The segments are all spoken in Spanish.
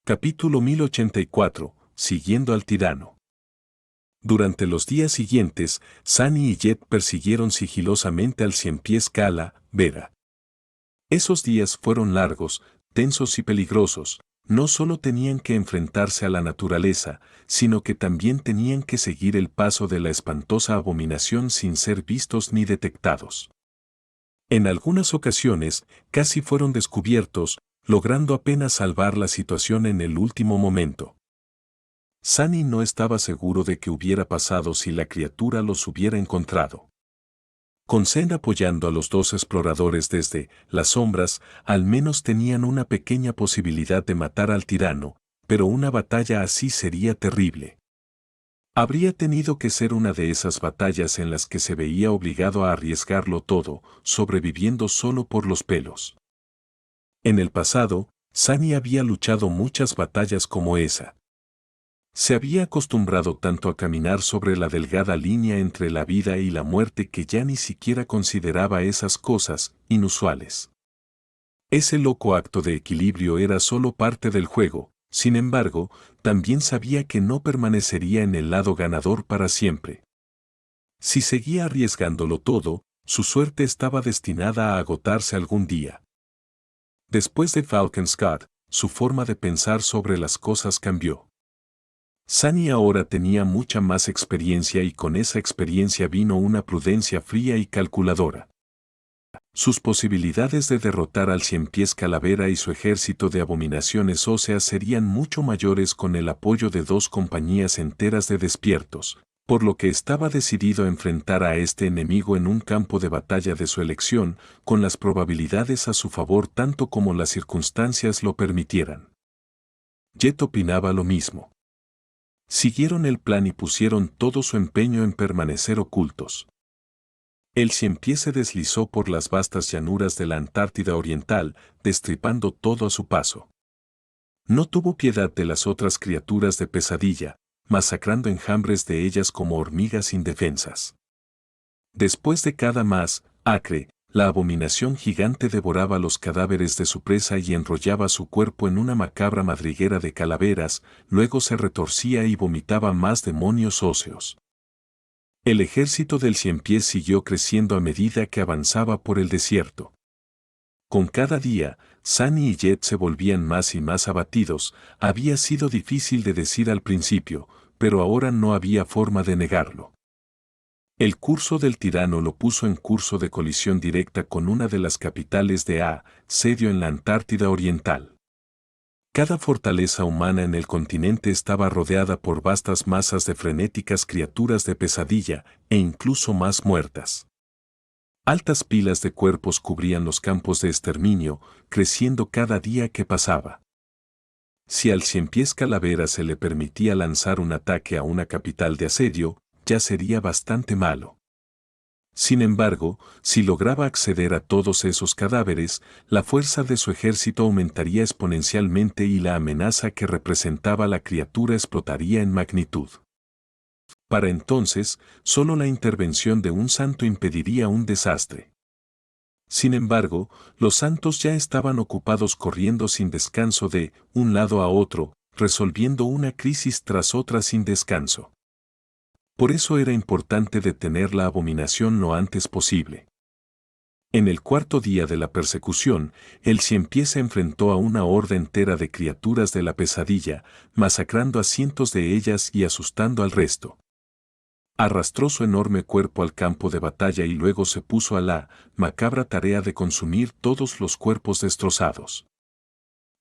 Capítulo 1084. Siguiendo al tirano. Durante los días siguientes, Sunny y Jet persiguieron sigilosamente al ciempiés Calavera. Esos días fueron largos, tensos y peligrosos. No solo tenían que enfrentarse a la naturaleza, sino que también tenían que seguir el paso de la espantosa abominación sin ser vistos ni detectados. En algunas ocasiones, casi fueron descubiertos, logrando apenas salvar la situación en el último momento. Sunny no estaba seguro de qué hubiera pasado si la criatura los hubiera encontrado. Con Zen apoyando a los dos exploradores desde las sombras, al menos tenían una pequeña posibilidad de matar al tirano, pero una batalla así sería terrible. Habría tenido que ser una de esas batallas en las que se veía obligado a arriesgarlo todo, sobreviviendo solo por los pelos. En el pasado, Sunny había luchado muchas batallas como esa. Se había acostumbrado tanto a caminar sobre la delgada línea entre la vida y la muerte que ya ni siquiera consideraba esas cosas inusuales. Ese loco acto de equilibrio era solo parte del juego, sin embargo, también sabía que no permanecería en el lado ganador para siempre. Si seguía arriesgándolo todo, su suerte estaba destinada a agotarse algún día. Después de Falcon Scott, su forma de pensar sobre las cosas cambió. Sunny ahora tenía mucha más experiencia y con esa experiencia vino una prudencia fría y calculadora. Sus posibilidades de derrotar al ciempiés Calavera y su ejército de abominaciones óseas serían mucho mayores con el apoyo de 2 compañías enteras de despiertos, por lo que estaba decidido a enfrentar a este enemigo en un campo de batalla de su elección, con las probabilidades a su favor tanto como las circunstancias lo permitieran. Jet opinaba lo mismo. Siguieron el plan y pusieron todo su empeño en permanecer ocultos. El ciempiés se deslizó por las vastas llanuras de la Antártida Oriental, destripando todo a su paso. No tuvo piedad de las otras criaturas de pesadilla, masacrando enjambres de ellas como hormigas indefensas. Después de cada más acre, la abominación gigante devoraba los cadáveres de su presa y enrollaba su cuerpo en una macabra madriguera de calaveras, luego se retorcía y vomitaba más demonios óseos. El ejército del ciempiés siguió creciendo a medida que avanzaba por el desierto. Con cada día, Sunny y Jet se volvían más y más abatidos. Había sido difícil de decir al principio, pero ahora no había forma de negarlo. El curso del tirano lo puso en curso de colisión directa con una de las capitales de asedio en la Antártida Oriental. Cada fortaleza humana en el continente estaba rodeada por vastas masas de frenéticas criaturas de pesadilla, e incluso más muertas. Altas pilas de cuerpos cubrían los campos de exterminio, creciendo cada día que pasaba. Si al ciempiés Calavera se le permitía lanzar un ataque a una capital de asedio, ya sería bastante malo. Sin embargo, si lograba acceder a todos esos cadáveres, la fuerza de su ejército aumentaría exponencialmente y la amenaza que representaba la criatura explotaría en magnitud. Para entonces, solo la intervención de un santo impediría un desastre. Sin embargo, los santos ya estaban ocupados corriendo sin descanso de un lado a otro, resolviendo una crisis tras otra sin descanso. Por eso era importante detener la abominación lo antes posible. En el 4.º día de la persecución, el ciempiés se enfrentó a una horda entera de criaturas de la pesadilla, masacrando a cientos de ellas y asustando al resto. Arrastró su enorme cuerpo al campo de batalla y luego se puso a la macabra tarea de consumir todos los cuerpos destrozados.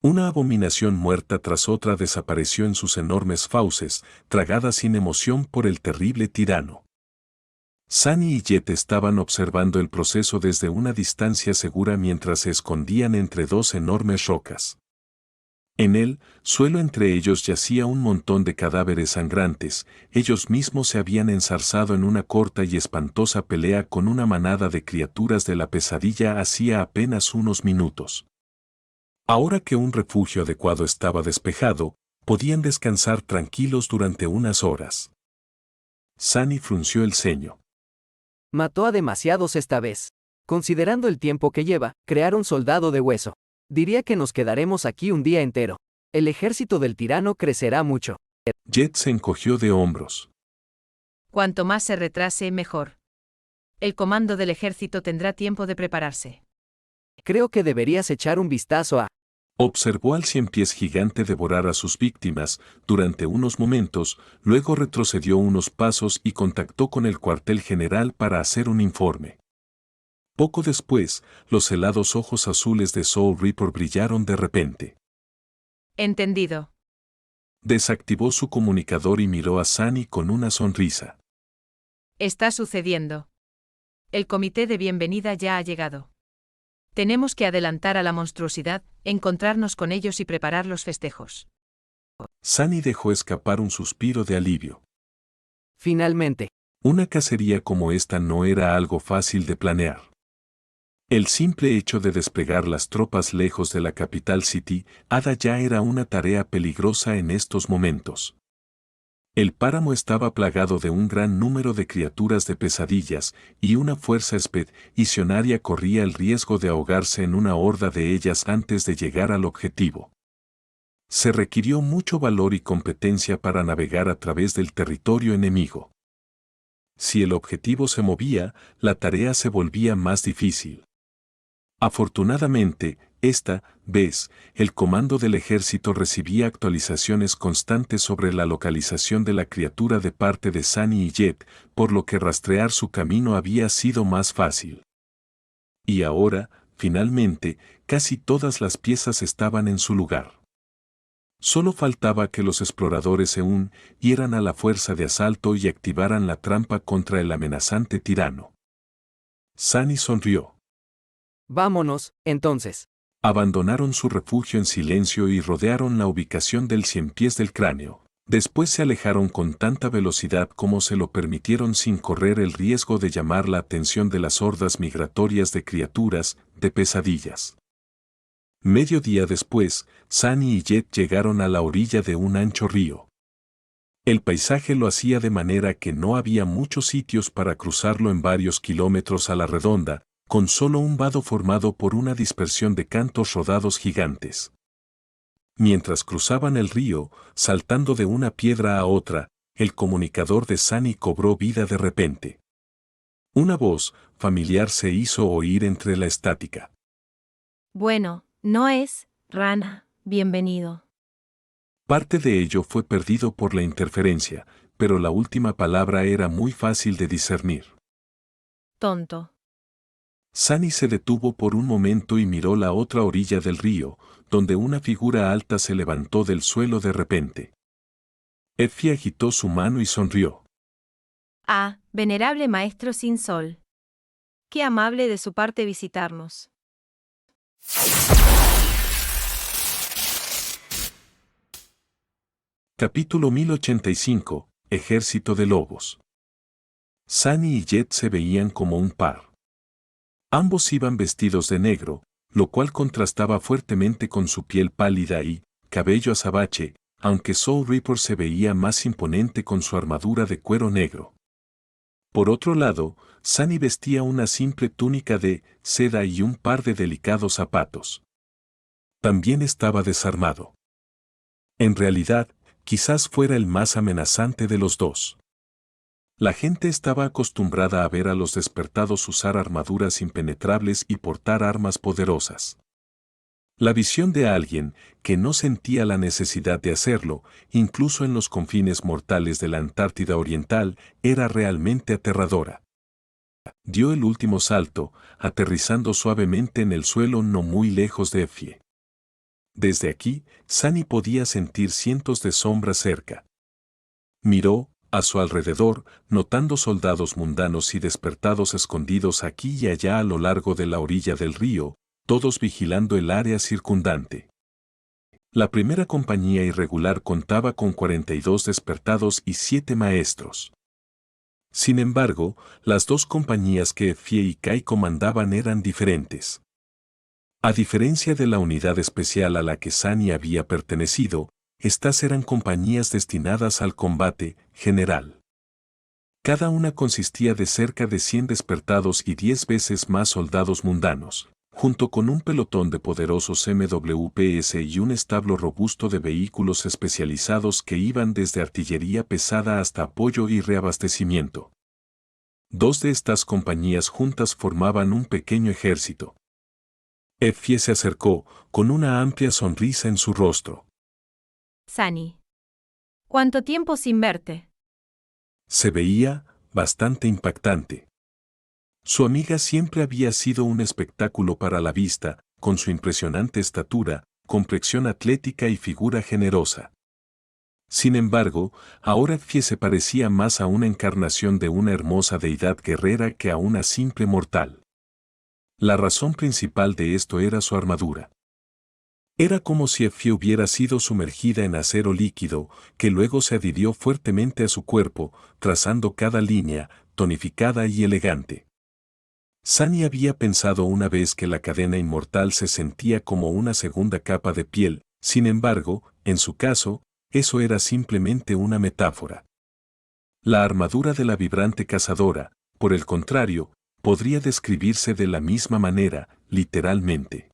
Una abominación muerta tras otra desapareció en sus enormes fauces, tragada sin emoción por el terrible tirano. Sunny y Jet estaban observando el proceso desde una distancia segura mientras se escondían entre 2 enormes rocas. En el suelo entre ellos yacía un montón de cadáveres sangrantes. Ellos mismos se habían enzarzado en una corta y espantosa pelea con una manada de criaturas de la pesadilla hacía apenas unos minutos. Ahora que un refugio adecuado estaba despejado, podían descansar tranquilos durante unas horas. Sunny frunció el ceño. Mató a demasiados esta vez. Considerando el tiempo que lleva, crear un soldado de hueso. Diría que nos quedaremos aquí un día entero. El ejército del tirano crecerá mucho. Jet se encogió de hombros. Cuanto más se retrase, mejor. El comando del ejército tendrá tiempo de prepararse. Creo que deberías echar un vistazo a... Observó al ciempiés gigante devorar a sus víctimas durante unos momentos, luego retrocedió unos pasos y contactó con el cuartel general para hacer un informe. Poco después, los helados ojos azules de Soul Reaper brillaron de repente. Entendido. Desactivó su comunicador y miró a Sunny con una sonrisa. Está sucediendo. El comité de bienvenida ya ha llegado. Tenemos que adelantar a la monstruosidad, encontrarnos con ellos y preparar los festejos. Sunny dejó escapar un suspiro de alivio. Finalmente. Una cacería como esta no era algo fácil de planear. El simple hecho de desplegar las tropas lejos de la capital City, Ada ya era una tarea peligrosa en estos momentos. El páramo estaba plagado de un gran número de criaturas de pesadillas, y una fuerza expedicionaria corría el riesgo de ahogarse en una horda de ellas antes de llegar al objetivo. Se requirió mucho valor y competencia para navegar a través del territorio enemigo. Si el objetivo se movía, la tarea se volvía más difícil. Afortunadamente, esta vez, el comando del ejército recibía actualizaciones constantes sobre la localización de la criatura de parte de Sunny y Jet, por lo que rastrear su camino había sido más fácil. Y ahora, finalmente, casi todas las piezas estaban en su lugar. Solo faltaba que los exploradores se unieran a la fuerza de asalto y activaran la trampa contra el amenazante tirano. Sunny sonrió. Vámonos, entonces. Abandonaron su refugio en silencio y rodearon la ubicación del ciempiés del cráneo. Después se alejaron con tanta velocidad como se lo permitieron sin correr el riesgo de llamar la atención de las hordas migratorias de criaturas, de pesadillas. Medio día después, Sunny y Jet llegaron a la orilla de un ancho río. El paisaje lo hacía de manera que no había muchos sitios para cruzarlo en varios kilómetros a la redonda, con solo un vado formado por una dispersión de cantos rodados gigantes. Mientras cruzaban el río, saltando de una piedra a otra, el comunicador de Sunny cobró vida de repente. Una voz familiar se hizo oír entre la estática. Bueno, no es, Rana, bienvenido. Parte de ello fue perdido por la interferencia, pero la última palabra era muy fácil de discernir. Tonto. Sunny se detuvo por un momento y miró la otra orilla del río, donde una figura alta se levantó del suelo de repente. Effie agitó su mano y sonrió. Ah, venerable maestro sin sol. Qué amable de su parte visitarnos. Capítulo 1085, Ejército de Lobos. Sunny y Jet se veían como un par. Ambos iban vestidos de negro, lo cual contrastaba fuertemente con su piel pálida y cabello azabache, aunque Soul Reaper se veía más imponente con su armadura de cuero negro. Por otro lado, Sunny vestía una simple túnica de seda y un par de delicados zapatos. También estaba desarmado. En realidad, quizás fuera el más amenazante de los dos. La gente estaba acostumbrada a ver a los despertados usar armaduras impenetrables y portar armas poderosas. La visión de alguien que no sentía la necesidad de hacerlo, incluso en los confines mortales de la Antártida Oriental, era realmente aterradora. Dio el último salto, aterrizando suavemente en el suelo no muy lejos de Effie. Desde aquí, Sunny podía sentir cientos de sombras cerca. Miró a su alrededor, notando soldados mundanos y despertados escondidos aquí y allá a lo largo de la orilla del río, todos vigilando el área circundante. La primera compañía irregular contaba con 42 despertados y 7 maestros. Sin embargo, las dos compañías que Effie y Kai comandaban eran diferentes. A diferencia de la unidad especial a la que Sunny había pertenecido, estas eran compañías destinadas al combate general. Cada una consistía de cerca de 100 despertados y 10 veces más soldados mundanos. junto con un pelotón de poderosos MWPs y un establo robusto de vehículos especializados que iban desde artillería pesada hasta apoyo y reabastecimiento. Dos de estas compañías juntas formaban un pequeño ejército. Effie se acercó, con una amplia sonrisa en su rostro. Sunny. ¿Cuánto tiempo sin verte? Se veía bastante impactante. Su amiga siempre había sido un espectáculo para la vista, con su impresionante estatura, complexión atlética y figura generosa. Sin embargo, ahora Effie se parecía más a una encarnación de una hermosa deidad guerrera que a una simple mortal. La razón principal de esto era su armadura. Era como si Effie hubiera sido sumergida en acero líquido, que luego se adhirió fuertemente a su cuerpo, trazando cada línea, tonificada y elegante. Sunny había pensado una vez que la cadena inmortal se sentía como una segunda capa de piel, sin embargo, en su caso, eso era simplemente una metáfora. La armadura de la vibrante cazadora, por el contrario, podría describirse de la misma manera, literalmente.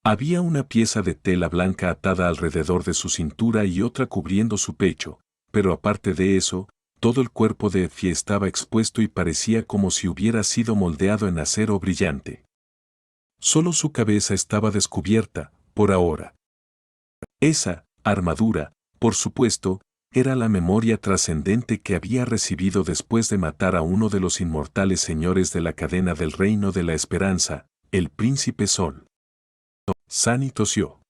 Había una pieza de tela blanca atada alrededor de su cintura y otra cubriendo su pecho, pero aparte de eso, todo el cuerpo de Effie estaba expuesto y parecía como si hubiera sido moldeado en acero brillante. Solo su cabeza estaba descubierta, por ahora. Esa armadura, por supuesto, era la memoria trascendente que había recibido después de matar a uno de los inmortales señores de la cadena del Reino de la Esperanza, el Príncipe Sol. Sunny tosió.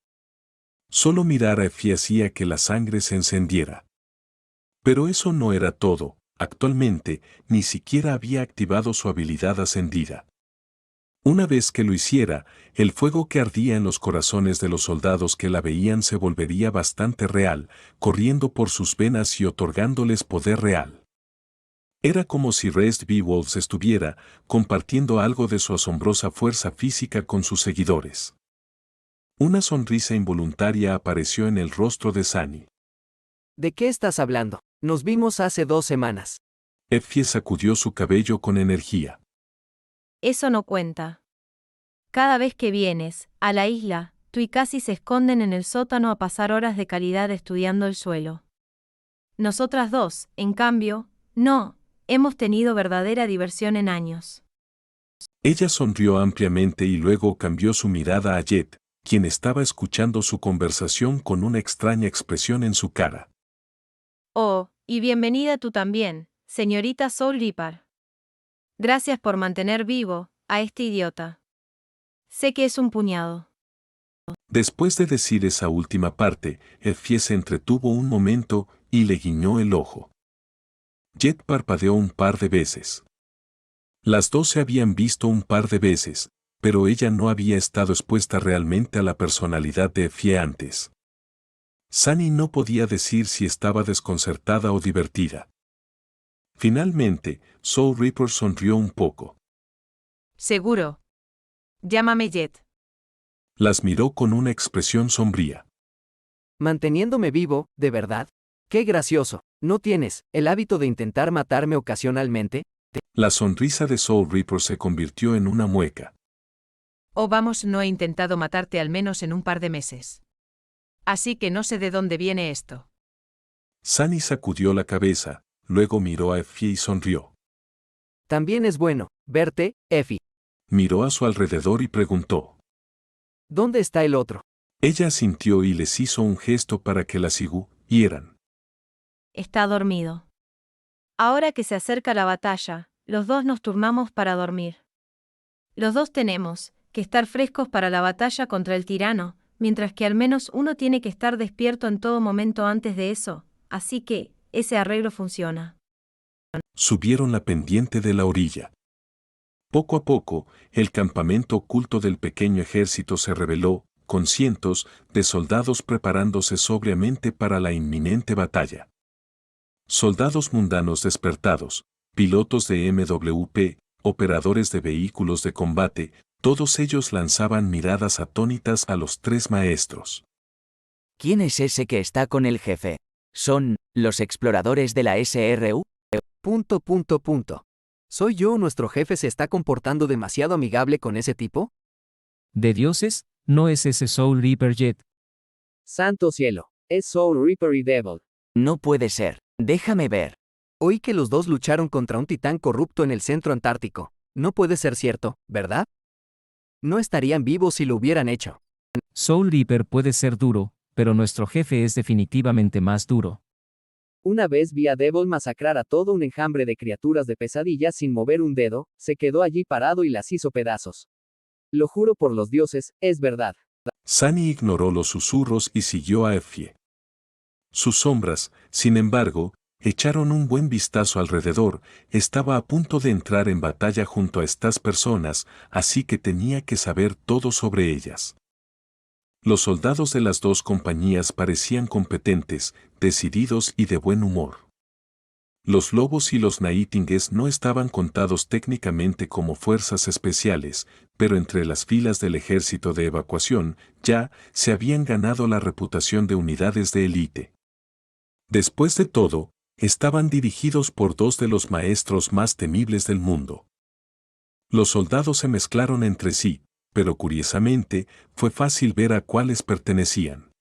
Solo mirar a Effie hacía que la sangre se encendiera. Pero eso no era todo, actualmente, ni siquiera había activado su habilidad ascendida. Una vez que lo hiciera, el fuego que ardía en los corazones de los soldados que la veían se volvería bastante real, corriendo por sus venas y otorgándoles poder real. Era como si Rest B. Wolves estuviera compartiendo algo de su asombrosa fuerza física con sus seguidores. Una sonrisa involuntaria apareció en el rostro de Sunny. ¿De qué estás hablando? Nos vimos hace 2 semanas. Effie sacudió su cabello con energía. Eso no cuenta. Cada vez que vienes a la isla, tú y Cassie se esconden en el sótano a pasar horas de calidad estudiando el suelo. Nosotras dos, en cambio, no, hemos tenido verdadera diversión en años. Ella sonrió ampliamente y luego cambió su mirada a Jet, quien estaba escuchando su conversación con una extraña expresión en su cara. Oh, y bienvenida tú también, señorita Soul Reaper. Gracias por mantener vivo a este idiota. Sé que es un puñado. Después de decir esa última parte, Effie se entretuvo un momento y le guiñó el ojo. Jet parpadeó un par de veces. Las dos se habían visto un par de veces, pero ella no había estado expuesta realmente a la personalidad de Effie antes. Sunny no podía decir si estaba desconcertada o divertida. Finalmente, Soul Reaper sonrió un poco. Seguro. Llámame Jet. Las miró con una expresión sombría. Manteniéndome vivo, ¿de verdad? ¡Qué gracioso! ¿No tienes el hábito de intentar matarme ocasionalmente? La sonrisa de Soul Reaper se convirtió en una mueca. Oh vamos, no he intentado matarte al menos en un par de meses. Así que no sé de dónde viene esto. Sunny sacudió la cabeza, luego miró a Effie y sonrió. También es bueno verte, Effie. Miró a su alrededor y preguntó. ¿Dónde está el otro? Ella asintió y les hizo un gesto para que la siguieran. Está dormido. Ahora que se acerca la batalla, los dos nos turnamos para dormir. Los dos tenemos que estar frescos para la batalla contra el tirano, mientras que al menos uno tiene que estar despierto en todo momento antes de eso, así que, ese arreglo funciona. Subieron la pendiente de la orilla. Poco a poco, el campamento oculto del pequeño ejército se reveló, con cientos de soldados preparándose sobriamente para la inminente batalla. Soldados mundanos despertados, pilotos de MWP, operadores de vehículos de combate, todos ellos lanzaban miradas atónitas a los 3 maestros. ¿Quién es ese que está con el jefe? ¿Son los exploradores de la SRU? ¿Soy yo o nuestro jefe se está comportando demasiado amigable con ese tipo? ¿De dioses? ¿No es ese Soul Reaper Jet? Santo cielo. Es Soul Reaper y Devil. No puede ser. Déjame ver. Oí que los dos lucharon contra un titán corrupto en el centro antártico. No puede ser cierto, ¿verdad? No estarían vivos si lo hubieran hecho. Soul Reaper puede ser duro, pero nuestro jefe es definitivamente más duro. Una vez vi a Devil masacrar a todo un enjambre de criaturas de pesadilla sin mover un dedo, se quedó allí parado y las hizo pedazos. Lo juro por los dioses, es verdad. Sunny ignoró los susurros y siguió a Effie. Sus sombras, sin embargo, echaron un buen vistazo alrededor. Estaba a punto de entrar en batalla junto a estas personas, así que tenía que saber todo sobre ellas. Los soldados de las dos compañías parecían competentes, decididos y de buen humor. Los lobos y los Nightingales no estaban contados técnicamente como fuerzas especiales, pero entre las filas del ejército de evacuación ya se habían ganado la reputación de unidades de élite. Después de todo, estaban dirigidos por dos de los maestros más temibles del mundo. Los soldados se mezclaron entre sí, pero curiosamente, fue fácil ver a cuáles pertenecían.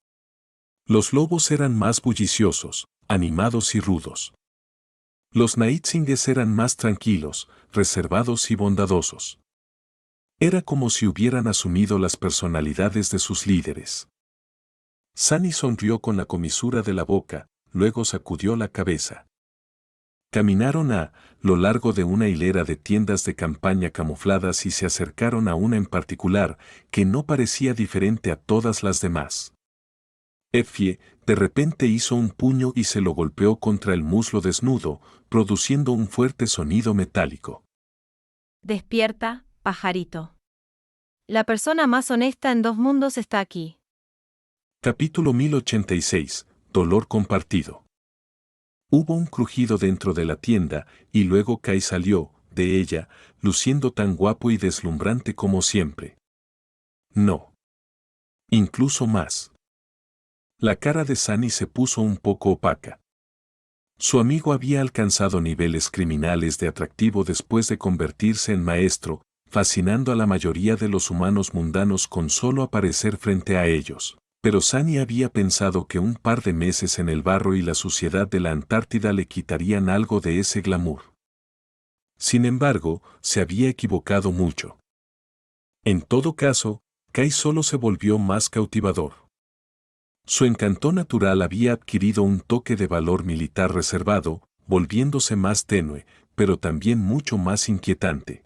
Los lobos eran más bulliciosos, animados y rudos. Los Nightingales eran más tranquilos, reservados y bondadosos. Era como si hubieran asumido las personalidades de sus líderes. Sunny sonrió con la comisura de la boca, luego sacudió la cabeza. Caminaron a lo largo de una hilera de tiendas de campaña camufladas y se acercaron a una en particular que no parecía diferente a todas las demás. Effie, de repente hizo un puño y se lo golpeó contra el muslo desnudo, produciendo un fuerte sonido metálico. Despierta, pajarito. La persona más honesta en dos mundos está aquí. Capítulo 1086. Dolor compartido. Hubo un crujido dentro de la tienda, y luego Kai salió, de ella, luciendo tan guapo y deslumbrante como siempre. No. Incluso más. La cara de Sunny se puso un poco opaca. Su amigo había alcanzado niveles criminales de atractivo después de convertirse en maestro, fascinando a la mayoría de los humanos mundanos con solo aparecer frente a ellos. Pero Sunny había pensado que un par de meses en el barro y la suciedad de la Antártida le quitarían algo de ese glamour. Sin embargo, se había equivocado mucho. En todo caso, Kai solo se volvió más cautivador. Su encanto natural había adquirido un toque de valor militar reservado, volviéndose más tenue, pero también mucho más inquietante.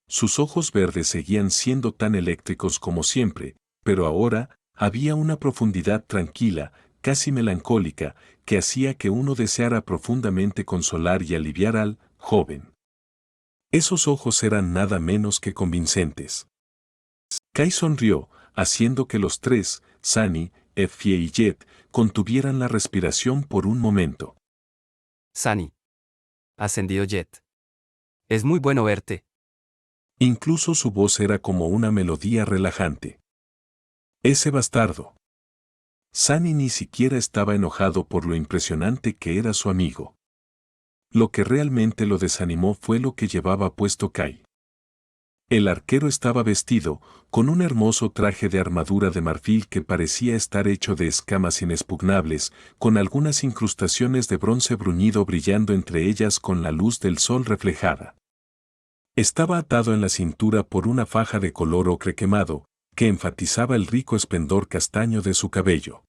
Sus ojos verdes seguían siendo tan eléctricos como siempre, pero ahora, había una profundidad tranquila, casi melancólica, que hacía que uno deseara profundamente consolar y aliviar al joven. Esos ojos eran nada menos que convincentes. Kai sonrió, haciendo que los tres, Sunny, Effie y Jet, contuvieran la respiración por un momento. Sunny. Ascendió Jet. Es muy bueno verte. Incluso su voz era como una melodía relajante. Ese bastardo. Sunny ni siquiera estaba enojado por lo impresionante que era su amigo. Lo que realmente lo desanimó fue lo que llevaba puesto Kai. El arquero estaba vestido, con un hermoso traje de armadura de marfil que parecía estar hecho de escamas inexpugnables, con algunas incrustaciones de bronce bruñido brillando entre ellas con la luz del sol reflejada. Estaba atado en la cintura por una faja de color ocre quemado, que enfatizaba el rico esplendor castaño de su cabello.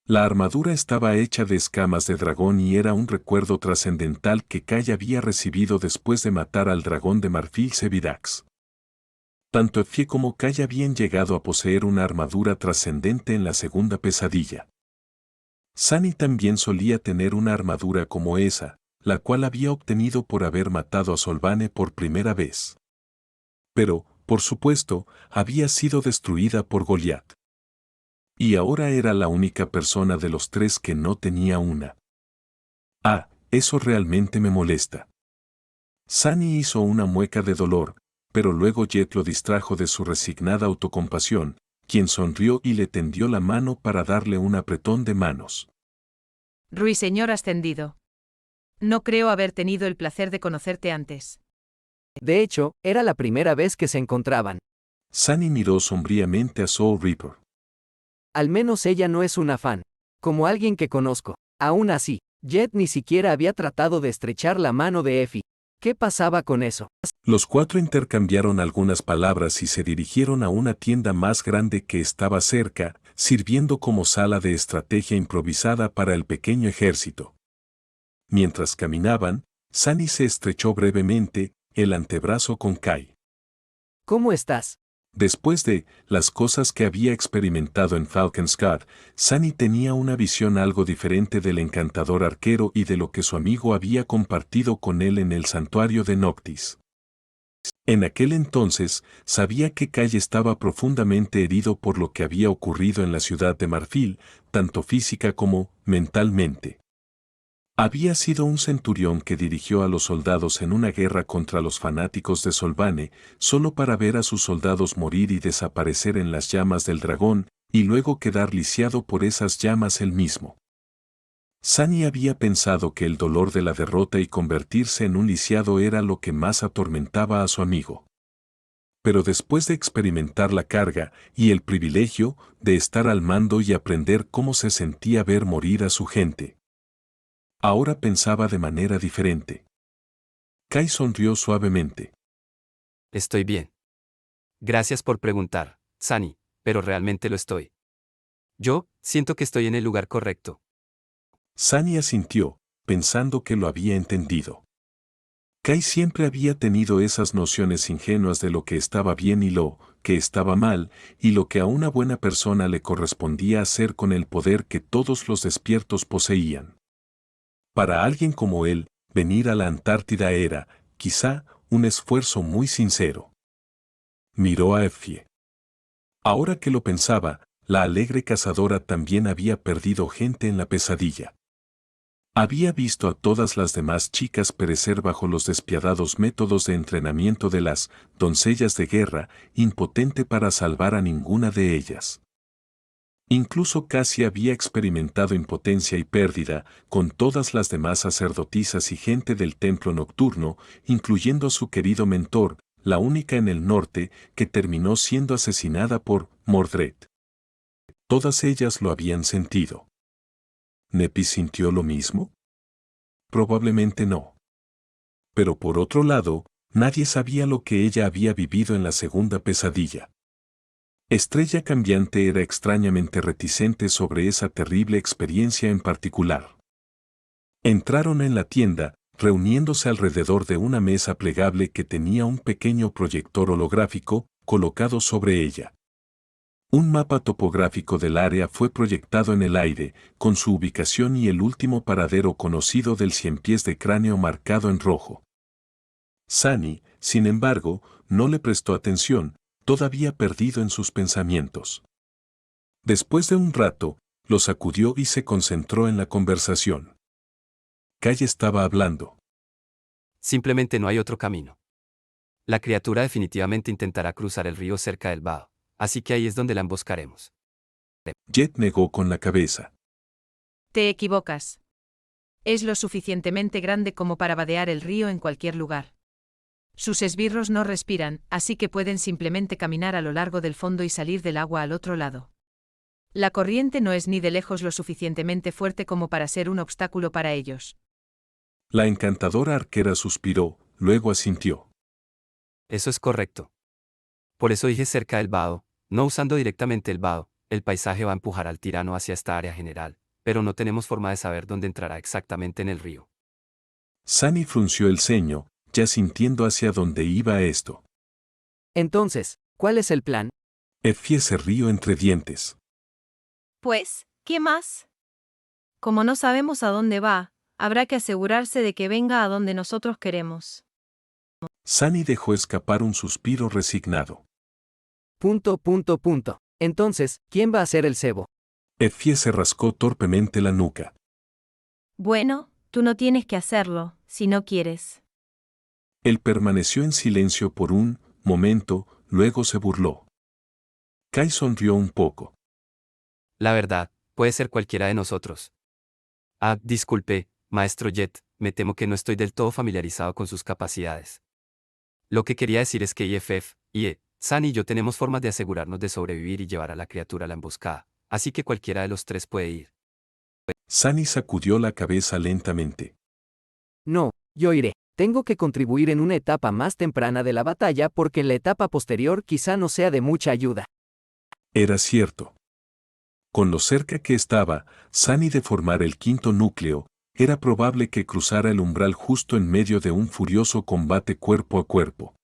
La armadura estaba hecha de escamas de dragón y era un recuerdo trascendental que Kai había recibido después de matar al dragón de marfil Sevidax. Tanto Effie como Kai habían llegado a poseer una armadura trascendente en la segunda pesadilla. Sunny también solía tener una armadura como esa, la cual había obtenido por haber matado a Solvane por primera vez. Pero, por supuesto, había sido destruida por Goliat. Y ahora era la única persona de los tres que no tenía una. Ah, eso realmente me molesta. Sunny hizo una mueca de dolor, pero luego Jet lo distrajo de su resignada autocompasión, quien sonrió y le tendió la mano para darle un apretón de manos. Ruiseñor ascendido. No creo haber tenido el placer de conocerte antes. De hecho, era la primera vez que se encontraban. Sunny miró sombríamente a Soul Reaper. Al menos ella no es una fan. Como alguien que conozco. Aún así, Jet ni siquiera había tratado de estrechar la mano de Effie. ¿Qué pasaba con eso? Los cuatro intercambiaron algunas palabras y se dirigieron a una tienda más grande que estaba cerca, sirviendo como sala de estrategia improvisada para el pequeño ejército. Mientras caminaban, Sunny se estrechó brevemente el antebrazo con Kai. ¿Cómo estás? Después de las cosas que había experimentado en Falcon's Guard, Sunny tenía una visión algo diferente del encantador arquero y de lo que su amigo había compartido con él en el santuario de Noctis. En aquel entonces, sabía que Kai estaba profundamente herido por lo que había ocurrido en la ciudad de Marfil, tanto física como mentalmente. Había sido un centurión que dirigió a los soldados en una guerra contra los fanáticos de Solvane, solo para ver a sus soldados morir y desaparecer en las llamas del dragón, y luego quedar lisiado por esas llamas él mismo. Sunny había pensado que el dolor de la derrota y convertirse en un lisiado era lo que más atormentaba a su amigo. Pero después de experimentar la carga y el privilegio de estar al mando y aprender cómo se sentía ver morir a su gente, ahora pensaba de manera diferente. Kai sonrió suavemente. Estoy bien. Gracias por preguntar, Sunny, pero realmente lo estoy. Yo siento que estoy en el lugar correcto. Sunny asintió, pensando que lo había entendido. Kai siempre había tenido esas nociones ingenuas de lo que estaba bien y lo que estaba mal, y lo que a una buena persona le correspondía hacer con el poder que todos los despiertos poseían. Para alguien como él, venir a la Antártida era, quizá, un esfuerzo muy sincero. Miró a Effie. Ahora que lo pensaba, la alegre cazadora también había perdido gente en la pesadilla. Había visto a todas las demás chicas perecer bajo los despiadados métodos de entrenamiento de las doncellas de guerra, impotente para salvar a ninguna de ellas. Incluso casi había experimentado impotencia y pérdida con todas las demás sacerdotisas y gente del templo nocturno, incluyendo a su querido mentor, la única en el norte que terminó siendo asesinada por Mordred. Todas ellas lo habían sentido. ¿Nepi sintió lo mismo? Probablemente no. Pero por otro lado, nadie sabía lo que ella había vivido en la segunda pesadilla. Estrella Cambiante era extrañamente reticente sobre esa terrible experiencia en particular. Entraron en la tienda, reuniéndose alrededor de una mesa plegable que tenía un pequeño proyector holográfico colocado sobre ella. Un mapa topográfico del área fue proyectado en el aire, con su ubicación y el último paradero conocido del Cien Pies de Cráneo marcado en rojo. Sunny, sin embargo, no le prestó atención, todavía perdido en sus pensamientos. Después de un rato, lo sacudió y se concentró en la conversación. Kai estaba hablando. Simplemente no hay otro camino. La criatura definitivamente intentará cruzar el río cerca del vado, así que ahí es donde la emboscaremos. Jet negó con la cabeza. Te equivocas. Es lo suficientemente grande como para vadear el río en cualquier lugar. Sus esbirros no respiran, así que pueden simplemente caminar a lo largo del fondo y salir del agua al otro lado. La corriente no es ni de lejos lo suficientemente fuerte como para ser un obstáculo para ellos. La encantadora arquera suspiró, luego asintió. Eso es correcto. Por eso dije cerca del vado, no usando directamente el vado, el paisaje va a empujar al tirano hacia esta área general, pero no tenemos forma de saber dónde entrará exactamente en el río. Sunny frunció el ceño, ya sintiendo hacia dónde iba esto. Entonces, ¿cuál es el plan? Effie se rió entre dientes. Pues, ¿qué más? Como no sabemos a dónde va, habrá que asegurarse de que venga a donde nosotros queremos. Sunny dejó escapar un suspiro resignado. Punto. Entonces, ¿quién va a ser el cebo? Effie se rascó torpemente la nuca. Bueno, tú no tienes que hacerlo, si no quieres. Él permaneció en silencio por un momento, luego se burló. Kai sonrió un poco. La verdad, puede ser cualquiera de nosotros. Ah, disculpe, maestro Jet, me temo que no estoy del todo familiarizado con sus capacidades. Lo que quería decir es que IFF, IE, Sunny y yo tenemos formas de asegurarnos de sobrevivir y llevar a la criatura a la emboscada, así que cualquiera de los tres puede ir. Sunny sacudió la cabeza lentamente. No, yo iré. Tengo que contribuir en una etapa más temprana de la batalla porque en la etapa posterior quizá no sea de mucha ayuda. Era cierto. Con lo cerca que estaba, Sunny de formar el quinto núcleo, era probable que cruzara el umbral justo en medio de un furioso combate cuerpo a cuerpo.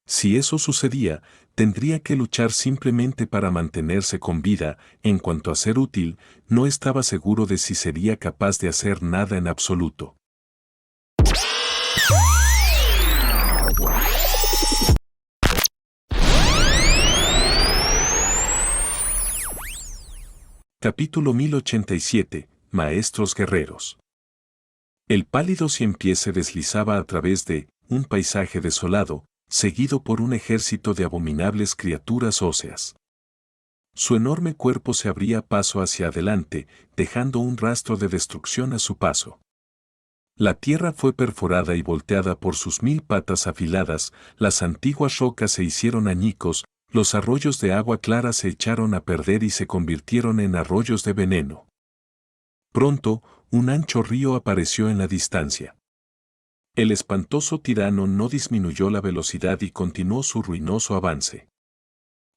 Si eso sucedía, tendría que luchar simplemente para mantenerse con vida. En cuanto a ser útil, no estaba seguro de si sería capaz de hacer nada en absoluto. Capítulo 1087. Maestros guerreros. El pálido ciempiés se deslizaba a través de un paisaje desolado, seguido por un ejército de abominables criaturas óseas. Su enorme cuerpo se abría paso hacia adelante, dejando un rastro de destrucción a su paso. La tierra fue perforada y volteada por sus 1000 patas afiladas, las antiguas rocas se hicieron añicos, los arroyos de agua clara se echaron a perder y se convirtieron en arroyos de veneno. Pronto, un ancho río apareció en la distancia. El espantoso tirano no disminuyó la velocidad y continuó su ruinoso avance.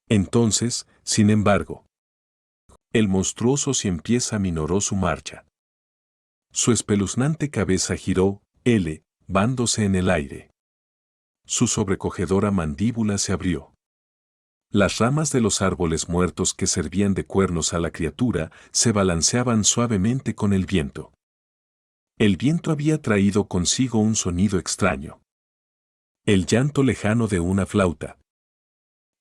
Entonces, sin embargo, el monstruoso ciempiés aminoró su marcha. Su espeluznante cabeza giró, elevándose en el aire. Su sobrecogedora mandíbula se abrió. Las ramas de los árboles muertos que servían de cuernos a la criatura se balanceaban suavemente con el viento. El viento había traído consigo un sonido extraño. El llanto lejano de una flauta.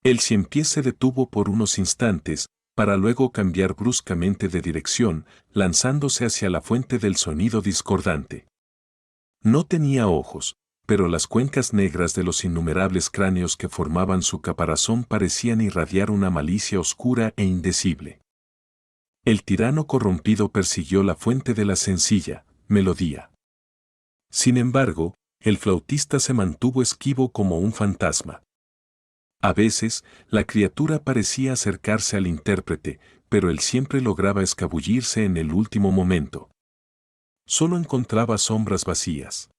El ciempiés se detuvo por unos instantes, para luego cambiar bruscamente de dirección, lanzándose hacia la fuente del sonido discordante. No tenía ojos, pero las cuencas negras de los innumerables cráneos que formaban su caparazón parecían irradiar una malicia oscura e indecible. El tirano corrompido persiguió la fuente de la sencilla melodía. Sin embargo, el flautista se mantuvo esquivo como un fantasma. A veces, la criatura parecía acercarse al intérprete, pero él siempre lograba escabullirse en el último momento. Solo encontraba sombras vacías.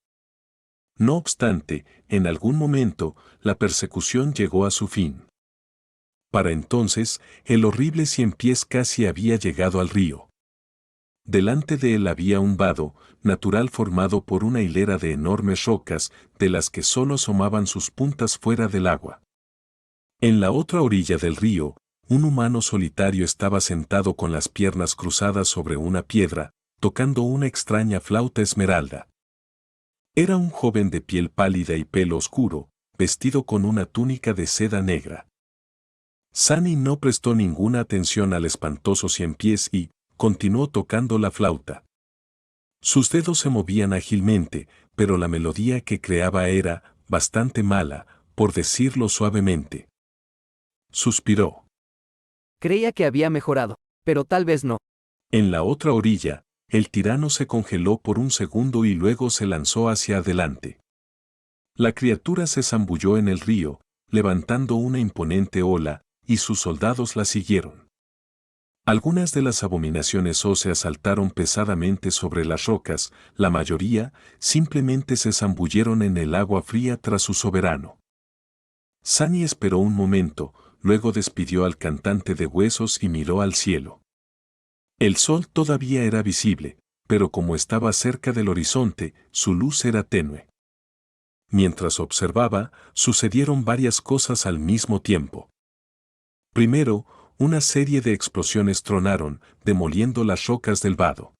No obstante, en algún momento, la persecución llegó a su fin. Para entonces, el horrible ciempiés casi había llegado al río. Delante de él había un vado, natural formado por una hilera de enormes rocas, de las que solo asomaban sus puntas fuera del agua. En la otra orilla del río, un humano solitario estaba sentado con las piernas cruzadas sobre una piedra, tocando una extraña flauta esmeralda. Era un joven de piel pálida y pelo oscuro, vestido con una túnica de seda negra. Sunny no prestó ninguna atención al espantoso ciempiés y continuó tocando la flauta. Sus dedos se movían ágilmente, pero la melodía que creaba era bastante mala, por decirlo suavemente. Suspiró. Creía que había mejorado, pero tal vez no. En la otra orilla, el tirano se congeló por un segundo y luego se lanzó hacia adelante. La criatura se zambulló en el río, levantando una imponente ola, y sus soldados la siguieron. Algunas de las abominaciones óseas saltaron pesadamente sobre las rocas, la mayoría simplemente se zambulleron en el agua fría tras su soberano. Sunny esperó un momento, luego despidió al cantante de huesos y miró al cielo. El sol todavía era visible, pero como estaba cerca del horizonte, su luz era tenue. Mientras observaba, sucedieron varias cosas al mismo tiempo. Primero, una serie de explosiones tronaron, demoliendo las rocas del vado.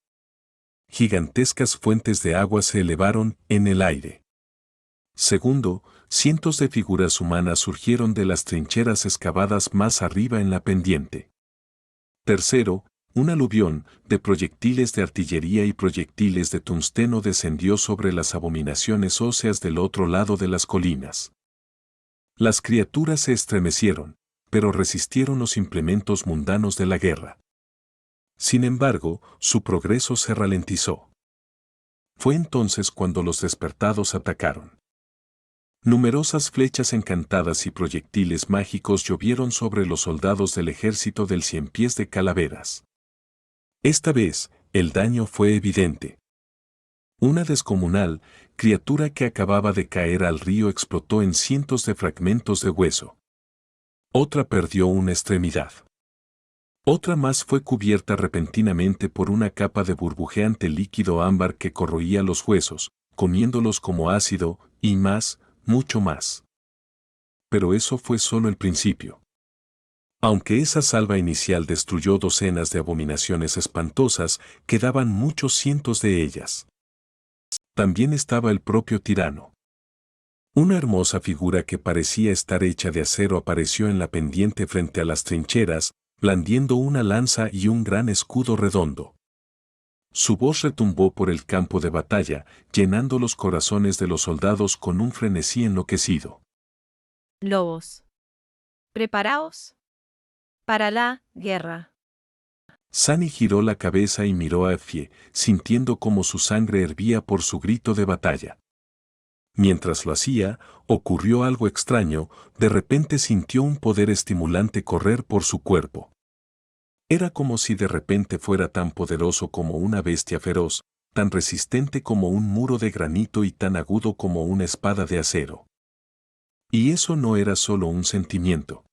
Gigantescas fuentes de agua se elevaron en el aire. Segundo, cientos de figuras humanas surgieron de las trincheras excavadas más arriba en la pendiente. Tercero, un aluvión de proyectiles de artillería y proyectiles de tungsteno descendió sobre las abominaciones óseas del otro lado de las colinas. Las criaturas se estremecieron, pero resistieron los implementos mundanos de la guerra. Sin embargo, su progreso se ralentizó. Fue entonces cuando los despertados atacaron. Numerosas flechas encantadas y proyectiles mágicos llovieron sobre los soldados del ejército del Cien Pies de Calaveras. Esta vez, el daño fue evidente. Una descomunal criatura que acababa de caer al río explotó en cientos de fragmentos de hueso. Otra perdió una extremidad. Otra más fue cubierta repentinamente por una capa de burbujeante líquido ámbar que corroía los huesos, comiéndolos como ácido, y más, mucho más. Pero eso fue solo el principio. Aunque esa salva inicial destruyó docenas de abominaciones espantosas, quedaban muchos cientos de ellas. También estaba el propio tirano. Una hermosa figura que parecía estar hecha de acero apareció en la pendiente frente a las trincheras, blandiendo una lanza y un gran escudo redondo. Su voz retumbó por el campo de batalla, llenando los corazones de los soldados con un frenesí enloquecido. Lobos. Preparaos para la guerra. Sunny giró la cabeza y miró a Effie, sintiendo como su sangre hervía por su grito de batalla. Mientras lo hacía, ocurrió algo extraño, de repente sintió un poder estimulante correr por su cuerpo. Era como si de repente fuera tan poderoso como una bestia feroz, tan resistente como un muro de granito y tan agudo como una espada de acero. Y eso no era solo un sentimiento.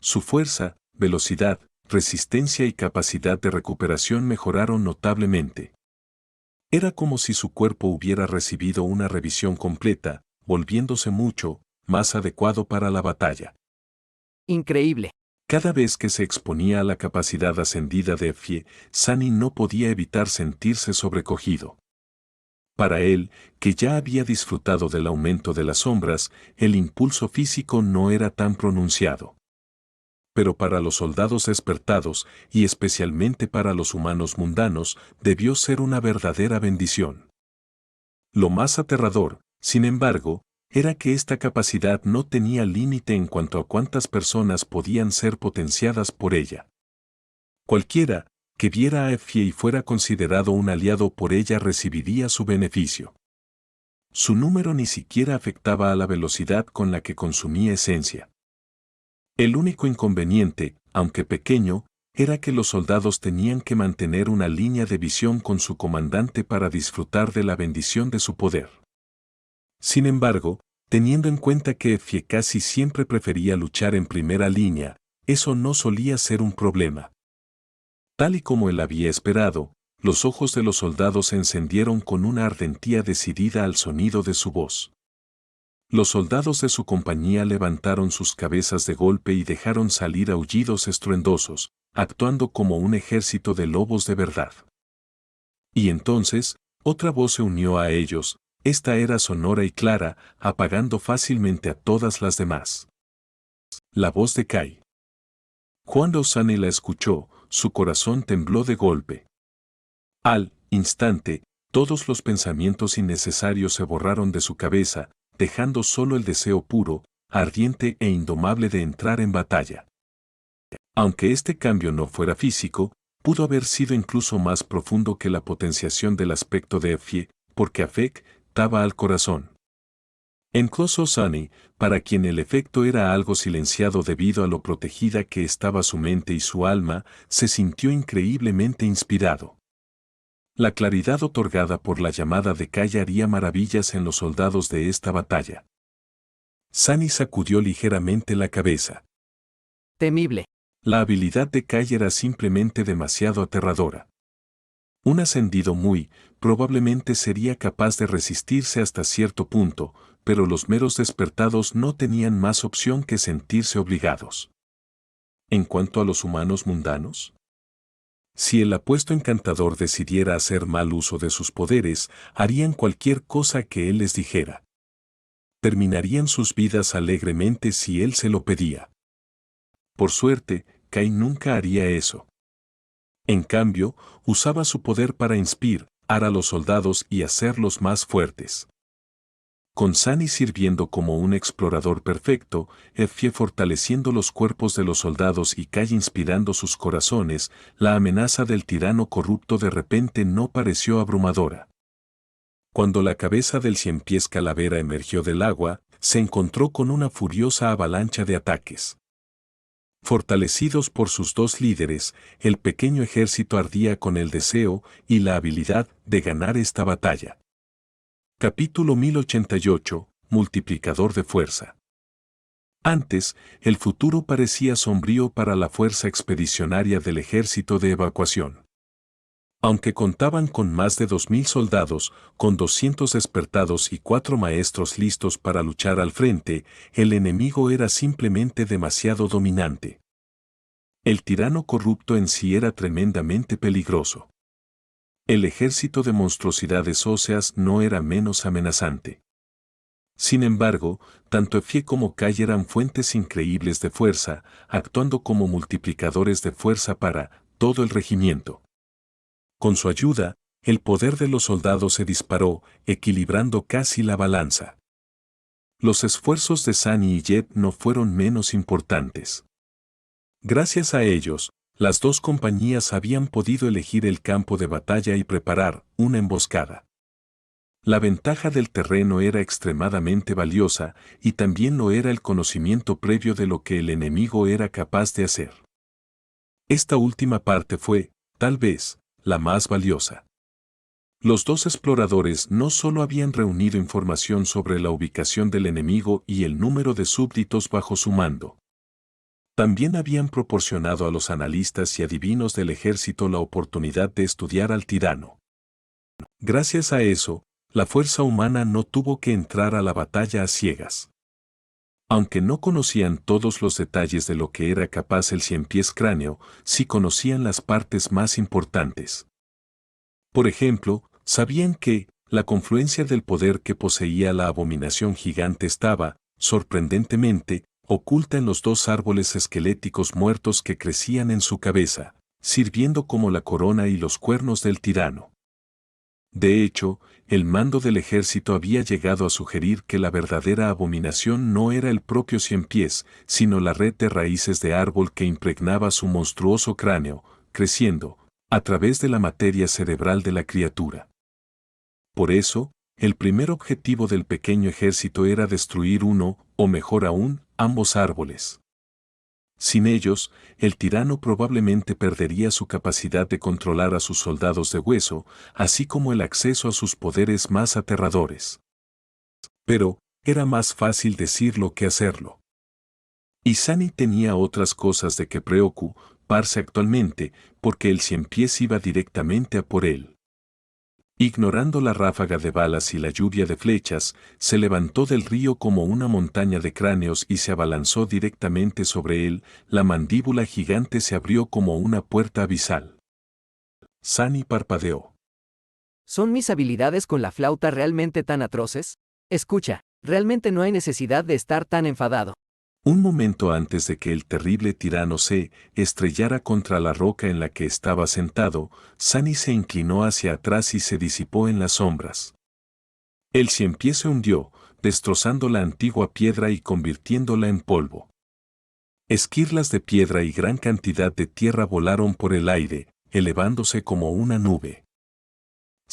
Su fuerza, velocidad, resistencia y capacidad de recuperación mejoraron notablemente. Era como si su cuerpo hubiera recibido una revisión completa, volviéndose mucho más adecuado para la batalla. Increíble. Cada vez que se exponía a la capacidad ascendida de Effie, Sunny no podía evitar sentirse sobrecogido. Para él, que ya había disfrutado del aumento de las sombras, el impulso físico no era tan pronunciado. Pero para los soldados despertados, y especialmente para los humanos mundanos, debió ser una verdadera bendición. Lo más aterrador, sin embargo, era que esta capacidad no tenía límite en cuanto a cuántas personas podían ser potenciadas por ella. Cualquiera que viera a Effie y fuera considerado un aliado por ella recibiría su beneficio. Su número ni siquiera afectaba a la velocidad con la que consumía esencia. El único inconveniente, aunque pequeño, era que los soldados tenían que mantener una línea de visión con su comandante para disfrutar de la bendición de su poder. Sin embargo, teniendo en cuenta que Effie casi siempre prefería luchar en primera línea, eso no solía ser un problema. Tal y como él había esperado, los ojos de los soldados se encendieron con una ardentía decidida al sonido de su voz. Los soldados de su compañía levantaron sus cabezas de golpe y dejaron salir aullidos estruendosos, actuando como un ejército de lobos de verdad. Y entonces, otra voz se unió a ellos. Esta era sonora y clara, apagando fácilmente a todas las demás. La voz de Kai. Cuando Sunny la escuchó, su corazón tembló de golpe. Al instante, todos los pensamientos innecesarios se borraron de su cabeza, dejando solo el deseo puro, ardiente e indomable de entrar en batalla. Aunque este cambio no fuera físico, pudo haber sido incluso más profundo que la potenciación del aspecto de Effie, porque afectaba al corazón. Incluso Sunny, para quien el efecto era algo silenciado debido a lo protegida que estaba su mente y su alma, se sintió increíblemente inspirado. La claridad otorgada por la llamada de Kai haría maravillas en los soldados de esta batalla. Sunny sacudió ligeramente la cabeza. Temible. La habilidad de Kai era simplemente demasiado aterradora. Un ascendido probablemente sería capaz de resistirse hasta cierto punto, pero los meros despertados no tenían más opción que sentirse obligados. En cuanto a los humanos mundanos, si el apuesto encantador decidiera hacer mal uso de sus poderes, harían cualquier cosa que él les dijera. Terminarían sus vidas alegremente si él se lo pedía. Por suerte, Kai nunca haría eso. En cambio, usaba su poder para inspirar a los soldados y hacerlos más fuertes. Con Sunny sirviendo como un explorador perfecto, Effie fortaleciendo los cuerpos de los soldados y Kai inspirando sus corazones, la amenaza del tirano corrupto de repente no pareció abrumadora. Cuando la cabeza del Cien Pies Calavera emergió del agua, se encontró con una furiosa avalancha de ataques. Fortalecidos por sus dos líderes, el pequeño ejército ardía con el deseo y la habilidad de ganar esta batalla. Capítulo 1088. Multiplicador de fuerza. Antes, el futuro parecía sombrío para la fuerza expedicionaria del ejército de evacuación. Aunque contaban con más de 2.000 soldados, con 200 despertados y 4 maestros listos para luchar al frente, el enemigo era simplemente demasiado dominante. El tirano corrupto en sí era tremendamente peligroso. El ejército de monstruosidades óseas no era menos amenazante. Sin embargo, tanto Efie como Kai eran fuentes increíbles de fuerza, actuando como multiplicadores de fuerza para todo el regimiento. Con su ayuda, el poder de los soldados se disparó, equilibrando casi la balanza. Los esfuerzos de Sunny y Jet no fueron menos importantes. Gracias a ellos, las dos compañías habían podido elegir el campo de batalla y preparar una emboscada. La ventaja del terreno era extremadamente valiosa y también lo era el conocimiento previo de lo que el enemigo era capaz de hacer. Esta última parte fue, tal vez, la más valiosa. Los dos exploradores no solo habían reunido información sobre la ubicación del enemigo y el número de súbditos bajo su mando. También habían proporcionado a los analistas y adivinos del ejército la oportunidad de estudiar al tirano. Gracias a eso, la fuerza humana no tuvo que entrar a la batalla a ciegas. Aunque no conocían todos los detalles de lo que era capaz el cien pies cráneo, sí conocían las partes más importantes. Por ejemplo, sabían que la confluencia del poder que poseía la abominación gigante estaba, sorprendentemente, oculta en los dos árboles esqueléticos muertos que crecían en su cabeza, sirviendo como la corona y los cuernos del tirano. De hecho, el mando del ejército había llegado a sugerir que la verdadera abominación no era el propio cien pies, sino la red de raíces de árbol que impregnaba su monstruoso cráneo, creciendo, a través de la materia cerebral de la criatura. Por eso, el primer objetivo del pequeño ejército era destruir uno, o mejor aún, ambos árboles. Sin ellos, el tirano probablemente perdería su capacidad de controlar a sus soldados de hueso, así como el acceso a sus poderes más aterradores. Pero, era más fácil decirlo que hacerlo. Y Sunny tenía otras cosas de que preocuparse actualmente, porque el cien pies iba directamente a por él. Ignorando la ráfaga de balas y la lluvia de flechas, se levantó del río como una montaña de cráneos y se abalanzó directamente sobre él. La mandíbula gigante se abrió como una puerta abisal. Sunny parpadeó. ¿Son mis habilidades con la flauta realmente tan atroces? Escucha, realmente no hay necesidad de estar tan enfadado. Un momento antes de que el terrible tirano se estrellara contra la roca en la que estaba sentado, Sunny se inclinó hacia atrás y se disipó en las sombras. El cien pies se hundió, destrozando la antigua piedra y convirtiéndola en polvo. Esquirlas de piedra y gran cantidad de tierra volaron por el aire, elevándose como una nube.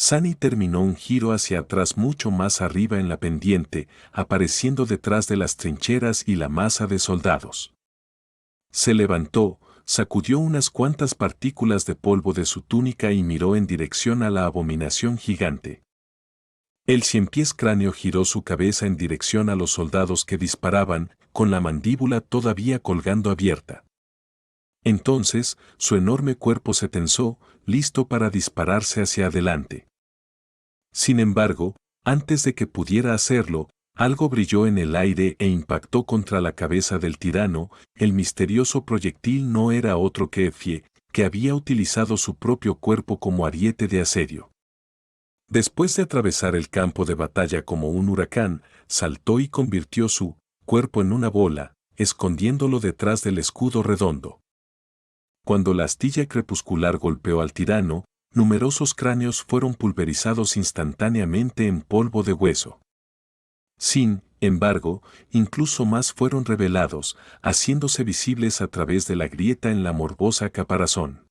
Sunny terminó un giro hacia atrás mucho más arriba en la pendiente, apareciendo detrás de las trincheras y la masa de soldados. Se levantó, sacudió unas cuantas partículas de polvo de su túnica y miró en dirección a la abominación gigante. El cien pies cráneo giró su cabeza en dirección a los soldados que disparaban, con la mandíbula todavía colgando abierta. Entonces, su enorme cuerpo se tensó, listo para dispararse hacia adelante. Sin embargo, antes de que pudiera hacerlo, algo brilló en el aire e impactó contra la cabeza del tirano. El misterioso proyectil no era otro que Efie, que había utilizado su propio cuerpo como ariete de asedio. Después de atravesar el campo de batalla como un huracán, saltó y convirtió su cuerpo en una bola, escondiéndolo detrás del escudo redondo. Cuando la astilla crepuscular golpeó al tirano, numerosos cráneos fueron pulverizados instantáneamente en polvo de hueso. Sin embargo, incluso más fueron revelados, haciéndose visibles a través de la grieta en la morbosa caparazón.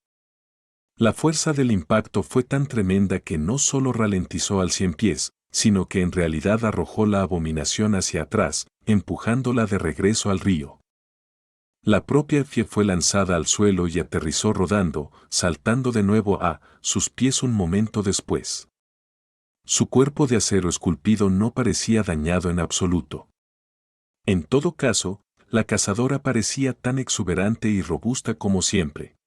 La fuerza del impacto fue tan tremenda que no solo ralentizó al cien pies, sino que en realidad arrojó la abominación hacia atrás, empujándola de regreso al río. La propia Effie fue lanzada al suelo y aterrizó rodando, saltando de nuevo a sus pies un momento después. Su cuerpo de acero esculpido no parecía dañado en absoluto. En todo caso, la cazadora parecía tan exuberante y robusta como siempre.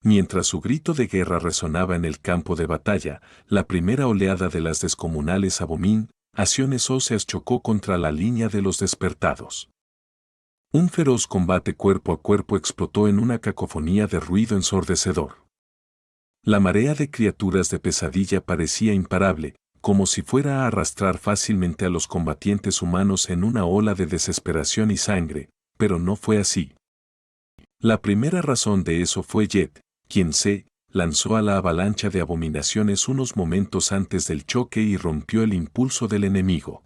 Mientras su grito de guerra resonaba en el campo de batalla, la primera oleada de las descomunales abominaciones óseas chocó contra la línea de los despertados. Un feroz combate cuerpo a cuerpo explotó en una cacofonía de ruido ensordecedor. La marea de criaturas de pesadilla parecía imparable, como si fuera a arrastrar fácilmente a los combatientes humanos en una ola de desesperación y sangre, pero no fue así. La primera razón de eso fue Jet, quien se lanzó a la avalancha de abominaciones unos momentos antes del choque y rompió el impulso del enemigo.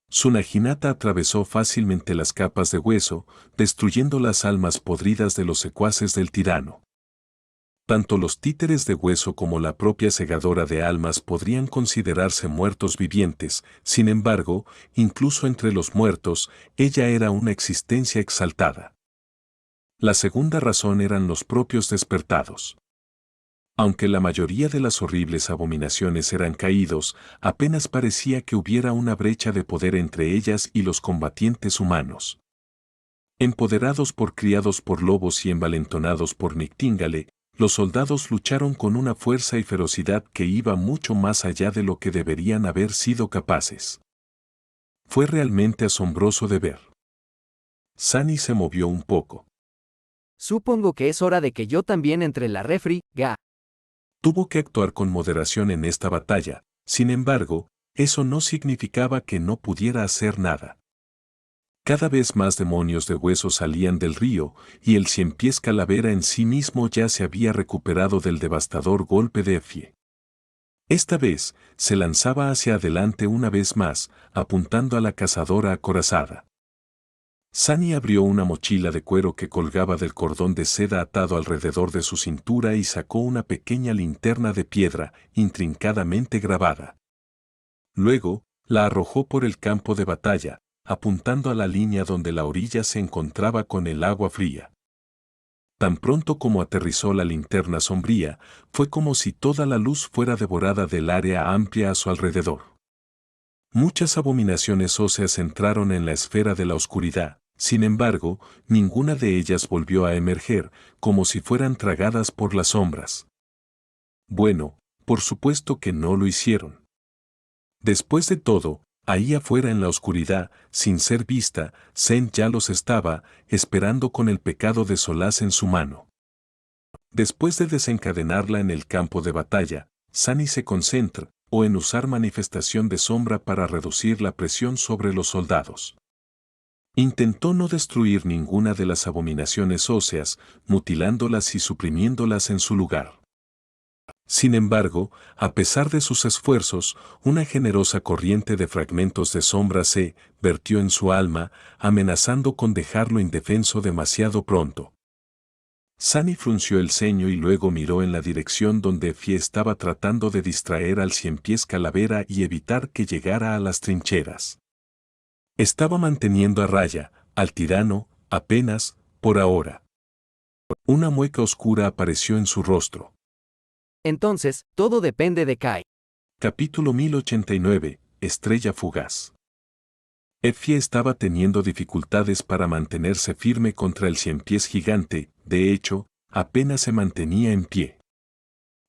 Su naginata atravesó fácilmente las capas de hueso, destruyendo las almas podridas de los secuaces del tirano. Tanto los títeres de hueso como la propia segadora de almas podrían considerarse muertos vivientes, sin embargo, incluso entre los muertos, ella era una existencia exaltada. La segunda razón eran los propios despertados. Aunque la mayoría de las horribles abominaciones eran caídos, apenas parecía que hubiera una brecha de poder entre ellas y los combatientes humanos. Empoderados por criados por lobos y envalentonados por Nictíngale, los soldados lucharon con una fuerza y ferocidad que iba mucho más allá de lo que deberían haber sido capaces. Fue realmente asombroso de ver. Sunny se movió un poco. Supongo que es hora de que yo también entre en la refri, ga. Tuvo que actuar con moderación en esta batalla, sin embargo, eso no significaba que no pudiera hacer nada. Cada vez más demonios de hueso salían del río, y el cien pies calavera en sí mismo ya se había recuperado del devastador golpe de Effie. Esta vez, se lanzaba hacia adelante una vez más, apuntando a la cazadora acorazada. Sunny abrió una mochila de cuero que colgaba del cordón de seda atado alrededor de su cintura y sacó una pequeña linterna de piedra, intrincadamente grabada. Luego, la arrojó por el campo de batalla, apuntando a la línea donde la orilla se encontraba con el agua fría. Tan pronto como aterrizó la linterna sombría, fue como si toda la luz fuera devorada del área amplia a su alrededor. Muchas abominaciones óseas entraron en la esfera de la oscuridad, sin embargo, ninguna de ellas volvió a emerger, como si fueran tragadas por las sombras. Bueno, por supuesto que no lo hicieron. Después de todo, ahí afuera en la oscuridad, sin ser vista, Zen ya los estaba, esperando con el pecado de Solaz en su mano. Después de desencadenarla en el campo de batalla, Sunny se concentra, en usar manifestación de sombra para reducir la presión sobre los soldados. Intentó no destruir ninguna de las abominaciones óseas, mutilándolas y suprimiéndolas en su lugar. Sin embargo, a pesar de sus esfuerzos, una generosa corriente de fragmentos de sombra se vertió en su alma, amenazando con dejarlo indefenso demasiado pronto. Sunny frunció el ceño y luego miró en la dirección donde Effie estaba tratando de distraer al cien pies calavera y evitar que llegara a las trincheras. Estaba manteniendo a raya al tirano, apenas, por ahora. Una mueca oscura apareció en su rostro. Entonces, todo depende de Kai. Capítulo 1089, Estrella fugaz. Effie estaba teniendo dificultades para mantenerse firme contra el cien pies gigante, de hecho, apenas se mantenía en pie.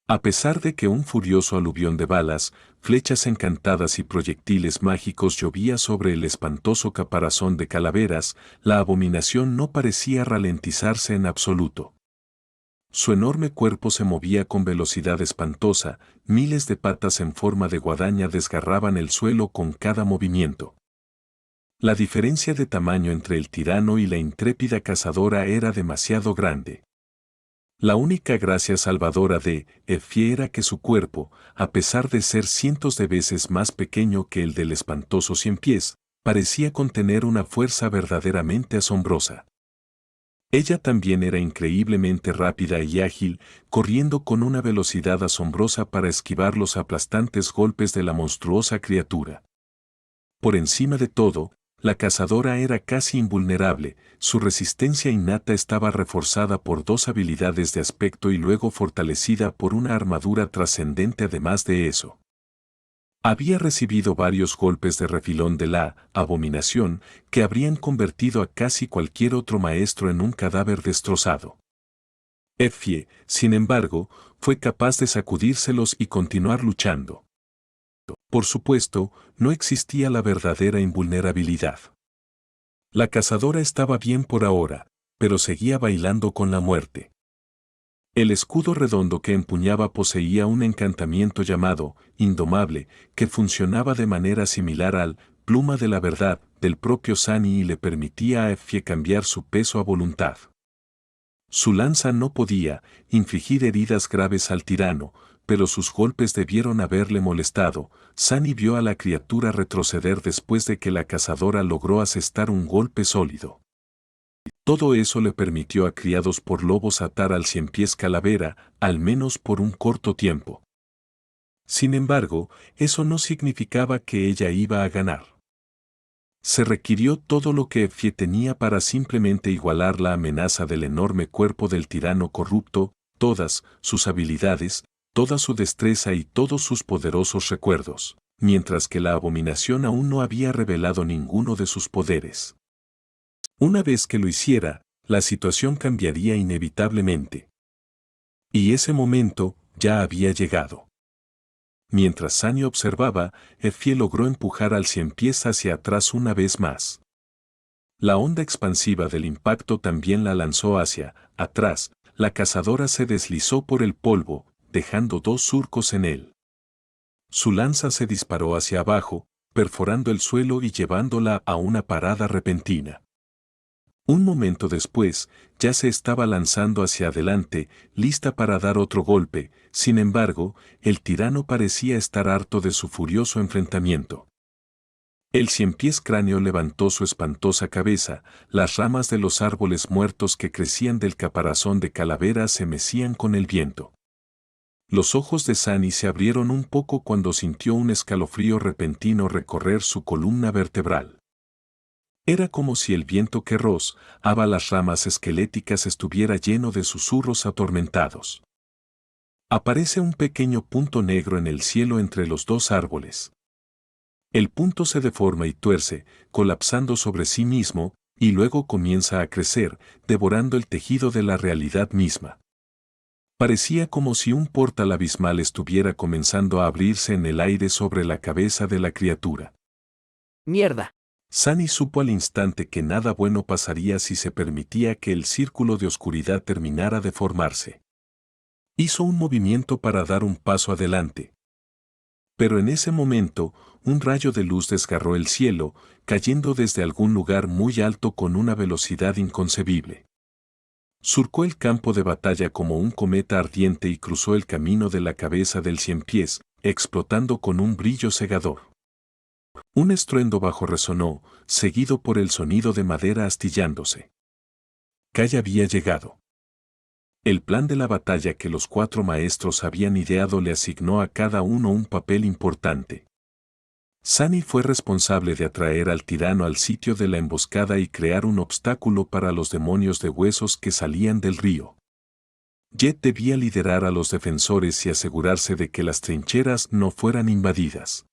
A pesar de que un furioso aluvión de balas, flechas encantadas y proyectiles mágicos llovía sobre el espantoso caparazón de calaveras, la abominación no parecía ralentizarse en absoluto. Su enorme cuerpo se movía con velocidad espantosa, miles de patas en forma de guadaña desgarraban el suelo con cada movimiento. La diferencia de tamaño entre el tirano y la intrépida cazadora era demasiado grande. La única gracia salvadora de Effie era que su cuerpo, a pesar de ser cientos de veces más pequeño que el del espantoso cien pies, parecía contener una fuerza verdaderamente asombrosa. Ella también era increíblemente rápida y ágil, corriendo con una velocidad asombrosa para esquivar los aplastantes golpes de la monstruosa criatura. Por encima de todo, la cazadora era casi invulnerable, su resistencia innata estaba reforzada por dos habilidades de aspecto y luego fortalecida por una armadura trascendente además de eso. Había recibido varios golpes de refilón de la abominación que habrían convertido a casi cualquier otro maestro en un cadáver destrozado. Effie, sin embargo, fue capaz de sacudírselos y continuar luchando. Por supuesto, no existía la verdadera invulnerabilidad. La cazadora estaba bien por ahora, pero seguía bailando con la muerte. El escudo redondo que empuñaba poseía un encantamiento llamado Indomable, que funcionaba de manera similar al Pluma de la Verdad del propio Sunny y le permitía a Effie cambiar su peso a voluntad. Su lanza no podía infligir heridas graves al tirano, pero sus golpes debieron haberle molestado. Sunny vio a la criatura retroceder después de que la cazadora logró asestar un golpe sólido. Todo eso le permitió a criados por lobos atar al ciempiés calavera, al menos por un corto tiempo. Sin embargo, eso no significaba que ella iba a ganar. Se requirió todo lo que Effie tenía para simplemente igualar la amenaza del enorme cuerpo del tirano corrupto, todas sus habilidades, toda su destreza y todos sus poderosos recuerdos, mientras que la abominación aún no había revelado ninguno de sus poderes. Una vez que lo hiciera, la situación cambiaría inevitablemente. Y ese momento ya había llegado. Mientras Sunny observaba, Effie logró empujar al ciempiés hacia atrás una vez más. La onda expansiva del impacto también la lanzó hacia atrás, la cazadora se deslizó por el polvo, dejando dos surcos en él. Su lanza se disparó hacia abajo, perforando el suelo y llevándola a una parada repentina. Un momento después, ya se estaba lanzando hacia adelante, lista para dar otro golpe. Sin embargo, el tirano parecía estar harto de su furioso enfrentamiento. El ciempiés cráneo levantó su espantosa cabeza, las ramas de los árboles muertos que crecían del caparazón de calavera se mecían con el viento. Los ojos de Sunny se abrieron un poco cuando sintió un escalofrío repentino recorrer su columna vertebral. Era como si el viento que rozaba las ramas esqueléticas estuviera lleno de susurros atormentados. Aparece un pequeño punto negro en el cielo entre los dos árboles. El punto se deforma y tuerce, colapsando sobre sí mismo, y luego comienza a crecer, devorando el tejido de la realidad misma. Parecía como si un portal abismal estuviera comenzando a abrirse en el aire sobre la cabeza de la criatura. ¡Mierda! Sunny supo al instante que nada bueno pasaría si se permitía que el círculo de oscuridad terminara de formarse. Hizo un movimiento para dar un paso adelante. Pero en ese momento, un rayo de luz desgarró el cielo, cayendo desde algún lugar muy alto con una velocidad inconcebible. Surcó el campo de batalla como un cometa ardiente y cruzó el camino de la cabeza del ciempiés, explotando con un brillo cegador. Un estruendo bajo resonó, seguido por el sonido de madera astillándose. Kai había llegado. El plan de la batalla que los 4 maestros habían ideado le asignó a cada uno un papel importante. Sunny fue responsable de atraer al tirano al sitio de la emboscada y crear un obstáculo para los demonios de huesos que salían del río. Jet debía liderar a los defensores y asegurarse de que las trincheras no fueran invadidas.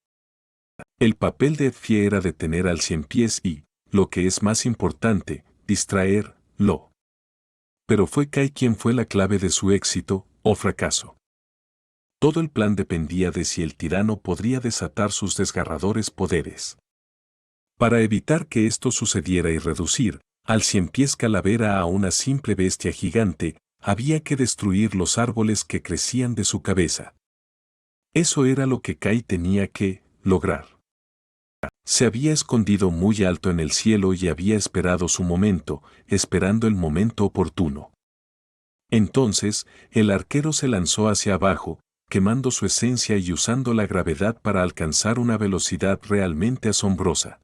El papel de Effie era detener al ciempiés y, lo que es más importante, distraerlo. Pero fue Kai quien fue la clave de su éxito o fracaso. Todo el plan dependía de si el tirano podría desatar sus desgarradores poderes. Para evitar que esto sucediera y reducir al ciempiés calavera a una simple bestia gigante, había que destruir los árboles que crecían de su cabeza. Eso era lo que Kai tenía que lograr. Se había escondido muy alto en el cielo y había esperado su momento, esperando el momento oportuno. Entonces, el arquero se lanzó hacia abajo, quemando su esencia y usando la gravedad para alcanzar una velocidad realmente asombrosa.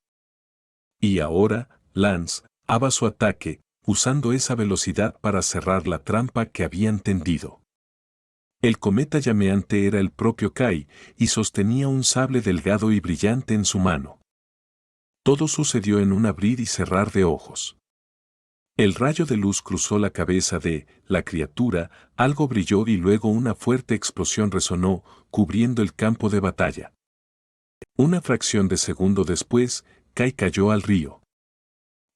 Y ahora, lanzaba su ataque, usando esa velocidad para cerrar la trampa que habían tendido. El cometa llameante era el propio Kai, y sostenía un sable delgado y brillante en su mano. Todo sucedió en un abrir y cerrar de ojos. El rayo de luz cruzó la cabeza de la criatura, algo brilló y luego una fuerte explosión resonó, cubriendo el campo de batalla. Una fracción de segundo después, Kai cayó al río.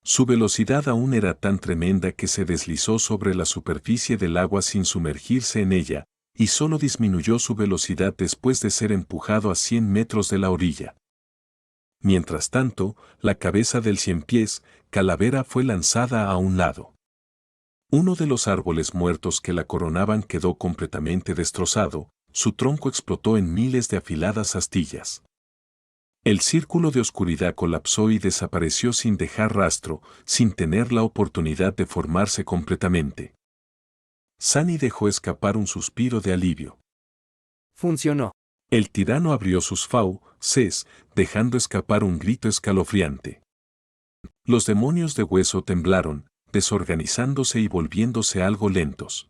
Su velocidad aún era tan tremenda que se deslizó sobre la superficie del agua sin sumergirse en ella, y solo disminuyó su velocidad después de ser empujado a 100 metros de la orilla. Mientras tanto, la cabeza del ciempiés calavera fue lanzada a un lado. Uno de los árboles muertos que la coronaban quedó completamente destrozado, su tronco explotó en miles de afiladas astillas. El círculo de oscuridad colapsó y desapareció sin dejar rastro, sin tener la oportunidad de formarse completamente. Sunny dejó escapar un suspiro de alivio. Funcionó. El tirano abrió sus fauces, dejando escapar un grito escalofriante. Los demonios de hueso temblaron, desorganizándose y volviéndose algo lentos.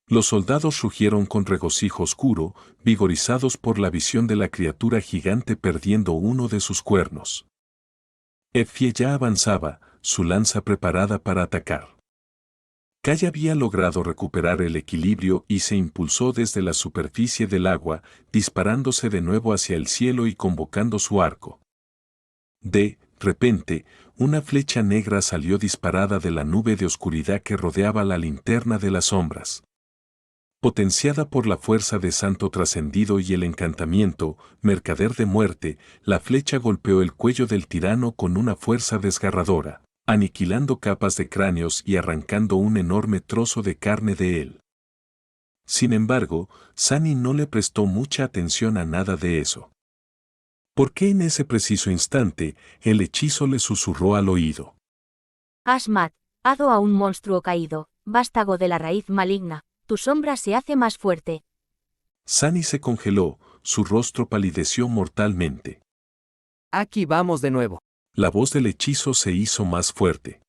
Los soldados rugieron con regocijo oscuro, vigorizados por la visión de la criatura gigante perdiendo uno de sus cuernos. Effie ya avanzaba, su lanza preparada para atacar. Kai había logrado recuperar el equilibrio y se impulsó desde la superficie del agua, disparándose de nuevo hacia el cielo y convocando su arco. De repente, una flecha negra salió disparada de la nube de oscuridad que rodeaba la linterna de las sombras. Potenciada por la fuerza de Santo Trascendido y el encantamiento, Mercader de Muerte, la flecha golpeó el cuello del tirano con una fuerza desgarradora, aniquilando capas de cráneos y arrancando un enorme trozo de carne de él. Sin embargo, Sunny no le prestó mucha atención a nada de eso. Porque en ese preciso instante, el hechizo le susurró al oído. Ashmat, hado a un monstruo caído, vástago de la raíz maligna, tu sombra se hace más fuerte. Sunny se congeló, su rostro palideció mortalmente. Aquí vamos de nuevo. La voz del hechizo se hizo más fuerte.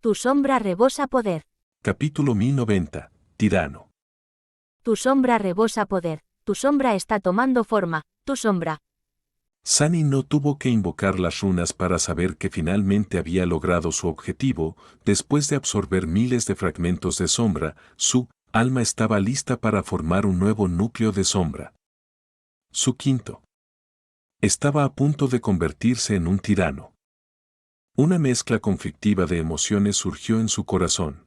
Tu sombra rebosa poder. Capítulo 1090, Tirano. Tu sombra rebosa poder, tu sombra está tomando forma, tu sombra. Sunny no tuvo que invocar las runas para saber que finalmente había logrado su objetivo, después de absorber miles de fragmentos de sombra, su alma estaba lista para formar un nuevo núcleo de sombra. Su quinto. Estaba a punto de convertirse en un tirano. Una mezcla conflictiva de emociones surgió en su corazón.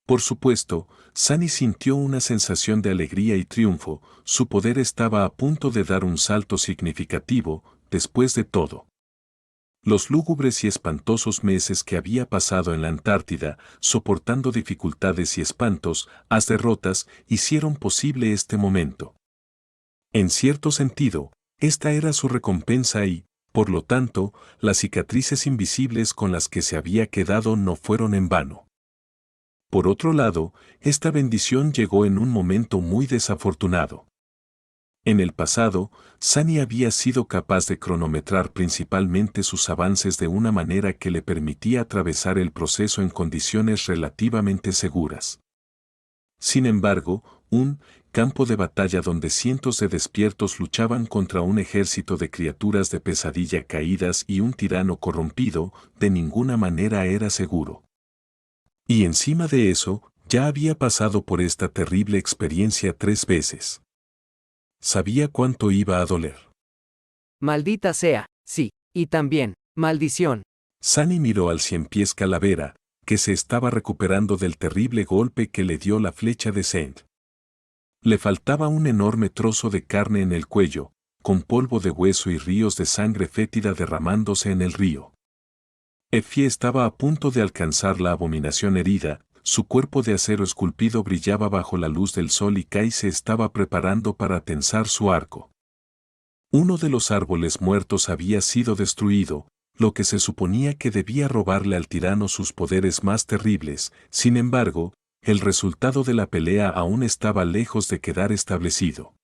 Por supuesto, Sunny sintió una sensación de alegría y triunfo, su poder estaba a punto de dar un salto significativo, después de todo. Los lúgubres y espantosos meses que había pasado en la Antártida, soportando dificultades y espantos, derrotas, hicieron posible este momento. En cierto sentido, esta era su recompensa y, por lo tanto, las cicatrices invisibles con las que se había quedado no fueron en vano. Por otro lado, esta bendición llegó en un momento muy desafortunado. En el pasado, Sunny había sido capaz de cronometrar principalmente sus avances de una manera que le permitía atravesar el proceso en condiciones relativamente seguras. Sin embargo, un campo de batalla donde cientos de despiertos luchaban contra un ejército de criaturas de pesadilla caídas y un tirano corrompido, de ninguna manera era seguro. Y encima de eso, ya había pasado por esta terrible experiencia 3 veces. Sabía cuánto iba a doler. Maldita sea, sí, y también, maldición. Sunny miró al ciempiés calavera, que se estaba recuperando del terrible golpe que le dio la flecha de Saint. Le faltaba un enorme trozo de carne en el cuello, con polvo de hueso y ríos de sangre fétida derramándose en el río. Effie estaba a punto de alcanzar la abominación herida, su cuerpo de acero esculpido brillaba bajo la luz del sol y Kai se estaba preparando para tensar su arco. Uno de los árboles muertos había sido destruido, lo que se suponía que debía robarle al tirano sus poderes más terribles. Sin embargo, el resultado de la pelea aún estaba lejos de quedar establecido.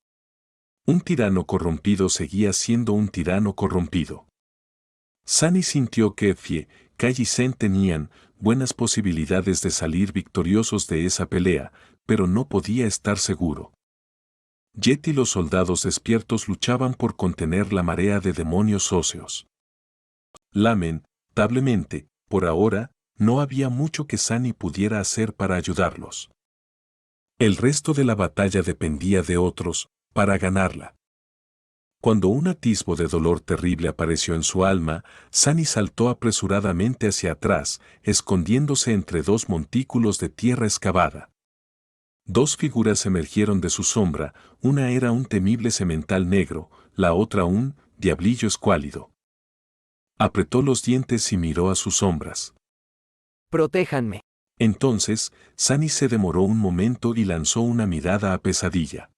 Un tirano corrompido seguía siendo un tirano corrompido. Sunny sintió que Effie, Kai y Zen tenían buenas posibilidades de salir victoriosos de esa pelea, pero no podía estar seguro. Jet y los soldados despiertos luchaban por contener la marea de demonios óseos. Lamentablemente, por ahora, no había mucho que Sunny pudiera hacer para ayudarlos. El resto de la batalla dependía de otros, para ganarla. Cuando un atisbo de dolor terrible apareció en su alma, Sunny saltó apresuradamente hacia atrás, escondiéndose entre dos montículos de tierra excavada. Dos figuras emergieron de su sombra, una era un temible semental negro, la otra un diablillo escuálido. Apretó los dientes y miró a sus sombras. Protéjanme. Entonces, Sunny se demoró un momento y lanzó una mirada a Pesadilla.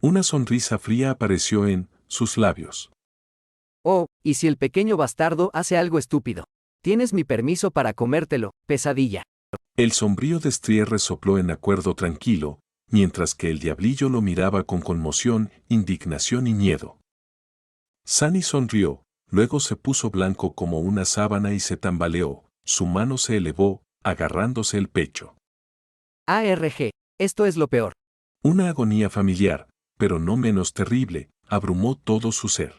Una sonrisa fría apareció en sus labios. Oh, ¿y si el pequeño bastardo hace algo estúpido? Tienes mi permiso para comértelo, Pesadilla. El sombrío Destrier resopló en acuerdo tranquilo, mientras que el diablillo lo miraba con conmoción, indignación y miedo. Sunny sonrió, luego se puso blanco como una sábana y se tambaleó, su mano se elevó, agarrándose el pecho. ARG, esto es lo peor. Una agonía familiar, pero no menos terrible, abrumó todo su ser.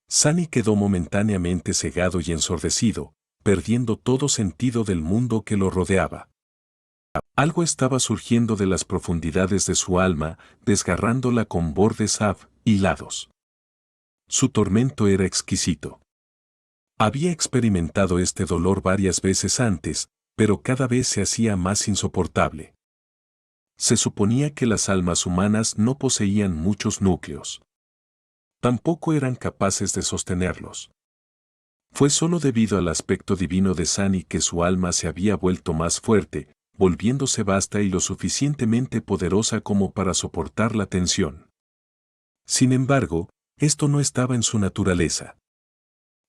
Sunny quedó momentáneamente cegado y ensordecido, perdiendo todo sentido del mundo que lo rodeaba. Algo estaba surgiendo de las profundidades de su alma, desgarrándola con bordes afilados. Su tormento era exquisito. Había experimentado este dolor varias veces antes, pero cada vez se hacía más insoportable. Se suponía que las almas humanas no poseían muchos núcleos. Tampoco eran capaces de sostenerlos. Fue solo debido al aspecto divino de Sunny que su alma se había vuelto más fuerte, volviéndose vasta y lo suficientemente poderosa como para soportar la tensión. Sin embargo, esto no estaba en su naturaleza.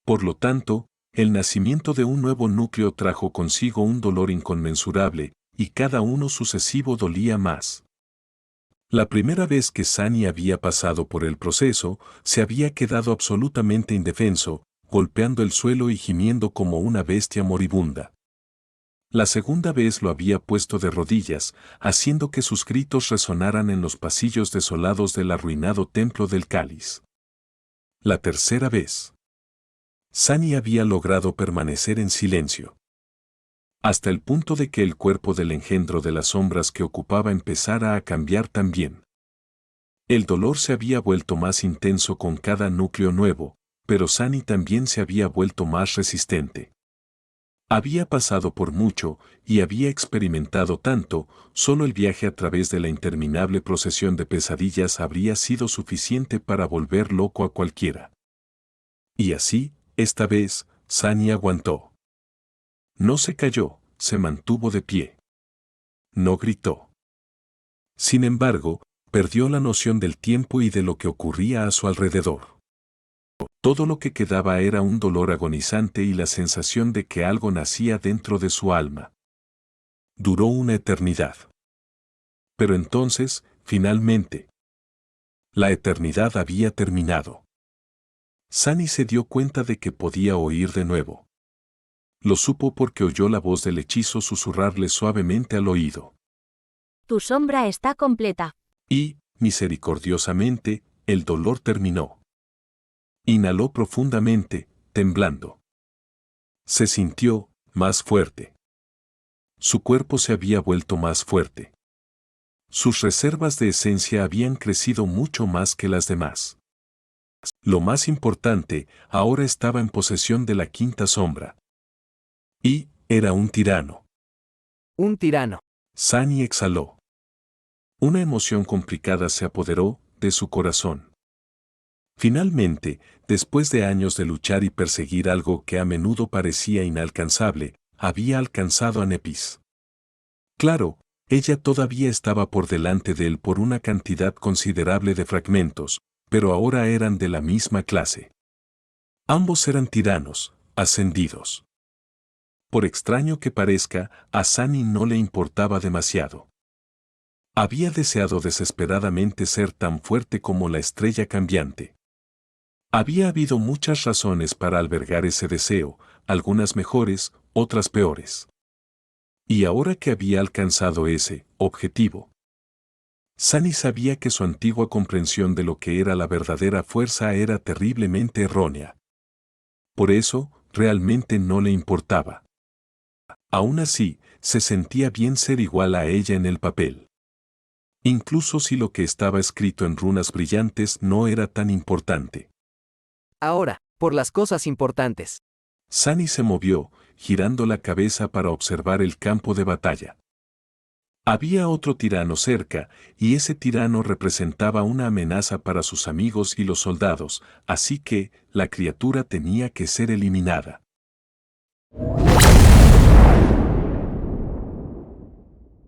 Por lo tanto, el nacimiento de un nuevo núcleo trajo consigo un dolor inconmensurable, y cada uno sucesivo dolía más. La primera vez que Sunny había pasado por el proceso, se había quedado absolutamente indefenso, golpeando el suelo y gimiendo como una bestia moribunda. La segunda vez lo había puesto de rodillas, haciendo que sus gritos resonaran en los pasillos desolados del arruinado templo del cáliz. La tercera vez, Sunny había logrado permanecer en silencio. Hasta el punto de que el cuerpo del engendro de las sombras que ocupaba empezara a cambiar también. El dolor se había vuelto más intenso con cada núcleo nuevo, pero Sunny también se había vuelto más resistente. Había pasado por mucho y había experimentado tanto, solo el viaje a través de la interminable procesión de pesadillas habría sido suficiente para volver loco a cualquiera. Y así, esta vez, Sunny aguantó. No se cayó, se mantuvo de pie. No gritó. Sin embargo, perdió la noción del tiempo y de lo que ocurría a su alrededor. Todo lo que quedaba era un dolor agonizante y la sensación de que algo nacía dentro de su alma. Duró una eternidad. Pero entonces, finalmente, la eternidad había terminado. Sunny se dio cuenta de que podía oír de nuevo. Lo supo porque oyó la voz del hechizo susurrarle suavemente al oído. Tu sombra está completa. Y, misericordiosamente, el dolor terminó. Inhaló profundamente, temblando. Se sintió más fuerte. Su cuerpo se había vuelto más fuerte. Sus reservas de esencia habían crecido mucho más que las demás. Lo más importante, ahora estaba en posesión de la quinta sombra. Y era un tirano. Un tirano. Sunny exhaló. Una emoción complicada se apoderó de su corazón. Finalmente, después de años de luchar y perseguir algo que a menudo parecía inalcanzable, había alcanzado a Nepis. Claro, ella todavía estaba por delante de él por una cantidad considerable de fragmentos, pero ahora eran de la misma clase. Ambos eran tiranos, ascendidos. Por extraño que parezca, a Sunny no le importaba demasiado. Había deseado desesperadamente ser tan fuerte como la estrella cambiante. Había habido muchas razones para albergar ese deseo, algunas mejores, otras peores. Y ahora que había alcanzado ese objetivo, Sunny sabía que su antigua comprensión de lo que era la verdadera fuerza era terriblemente errónea. Por eso, realmente no le importaba. Aún así, se sentía bien ser igual a ella en el papel. Incluso si lo que estaba escrito en runas brillantes no era tan importante. Ahora, por las cosas importantes. Sunny se movió, girando la cabeza para observar el campo de batalla. Había otro tirano cerca, y ese tirano representaba una amenaza para sus amigos y los soldados, así que la criatura tenía que ser eliminada.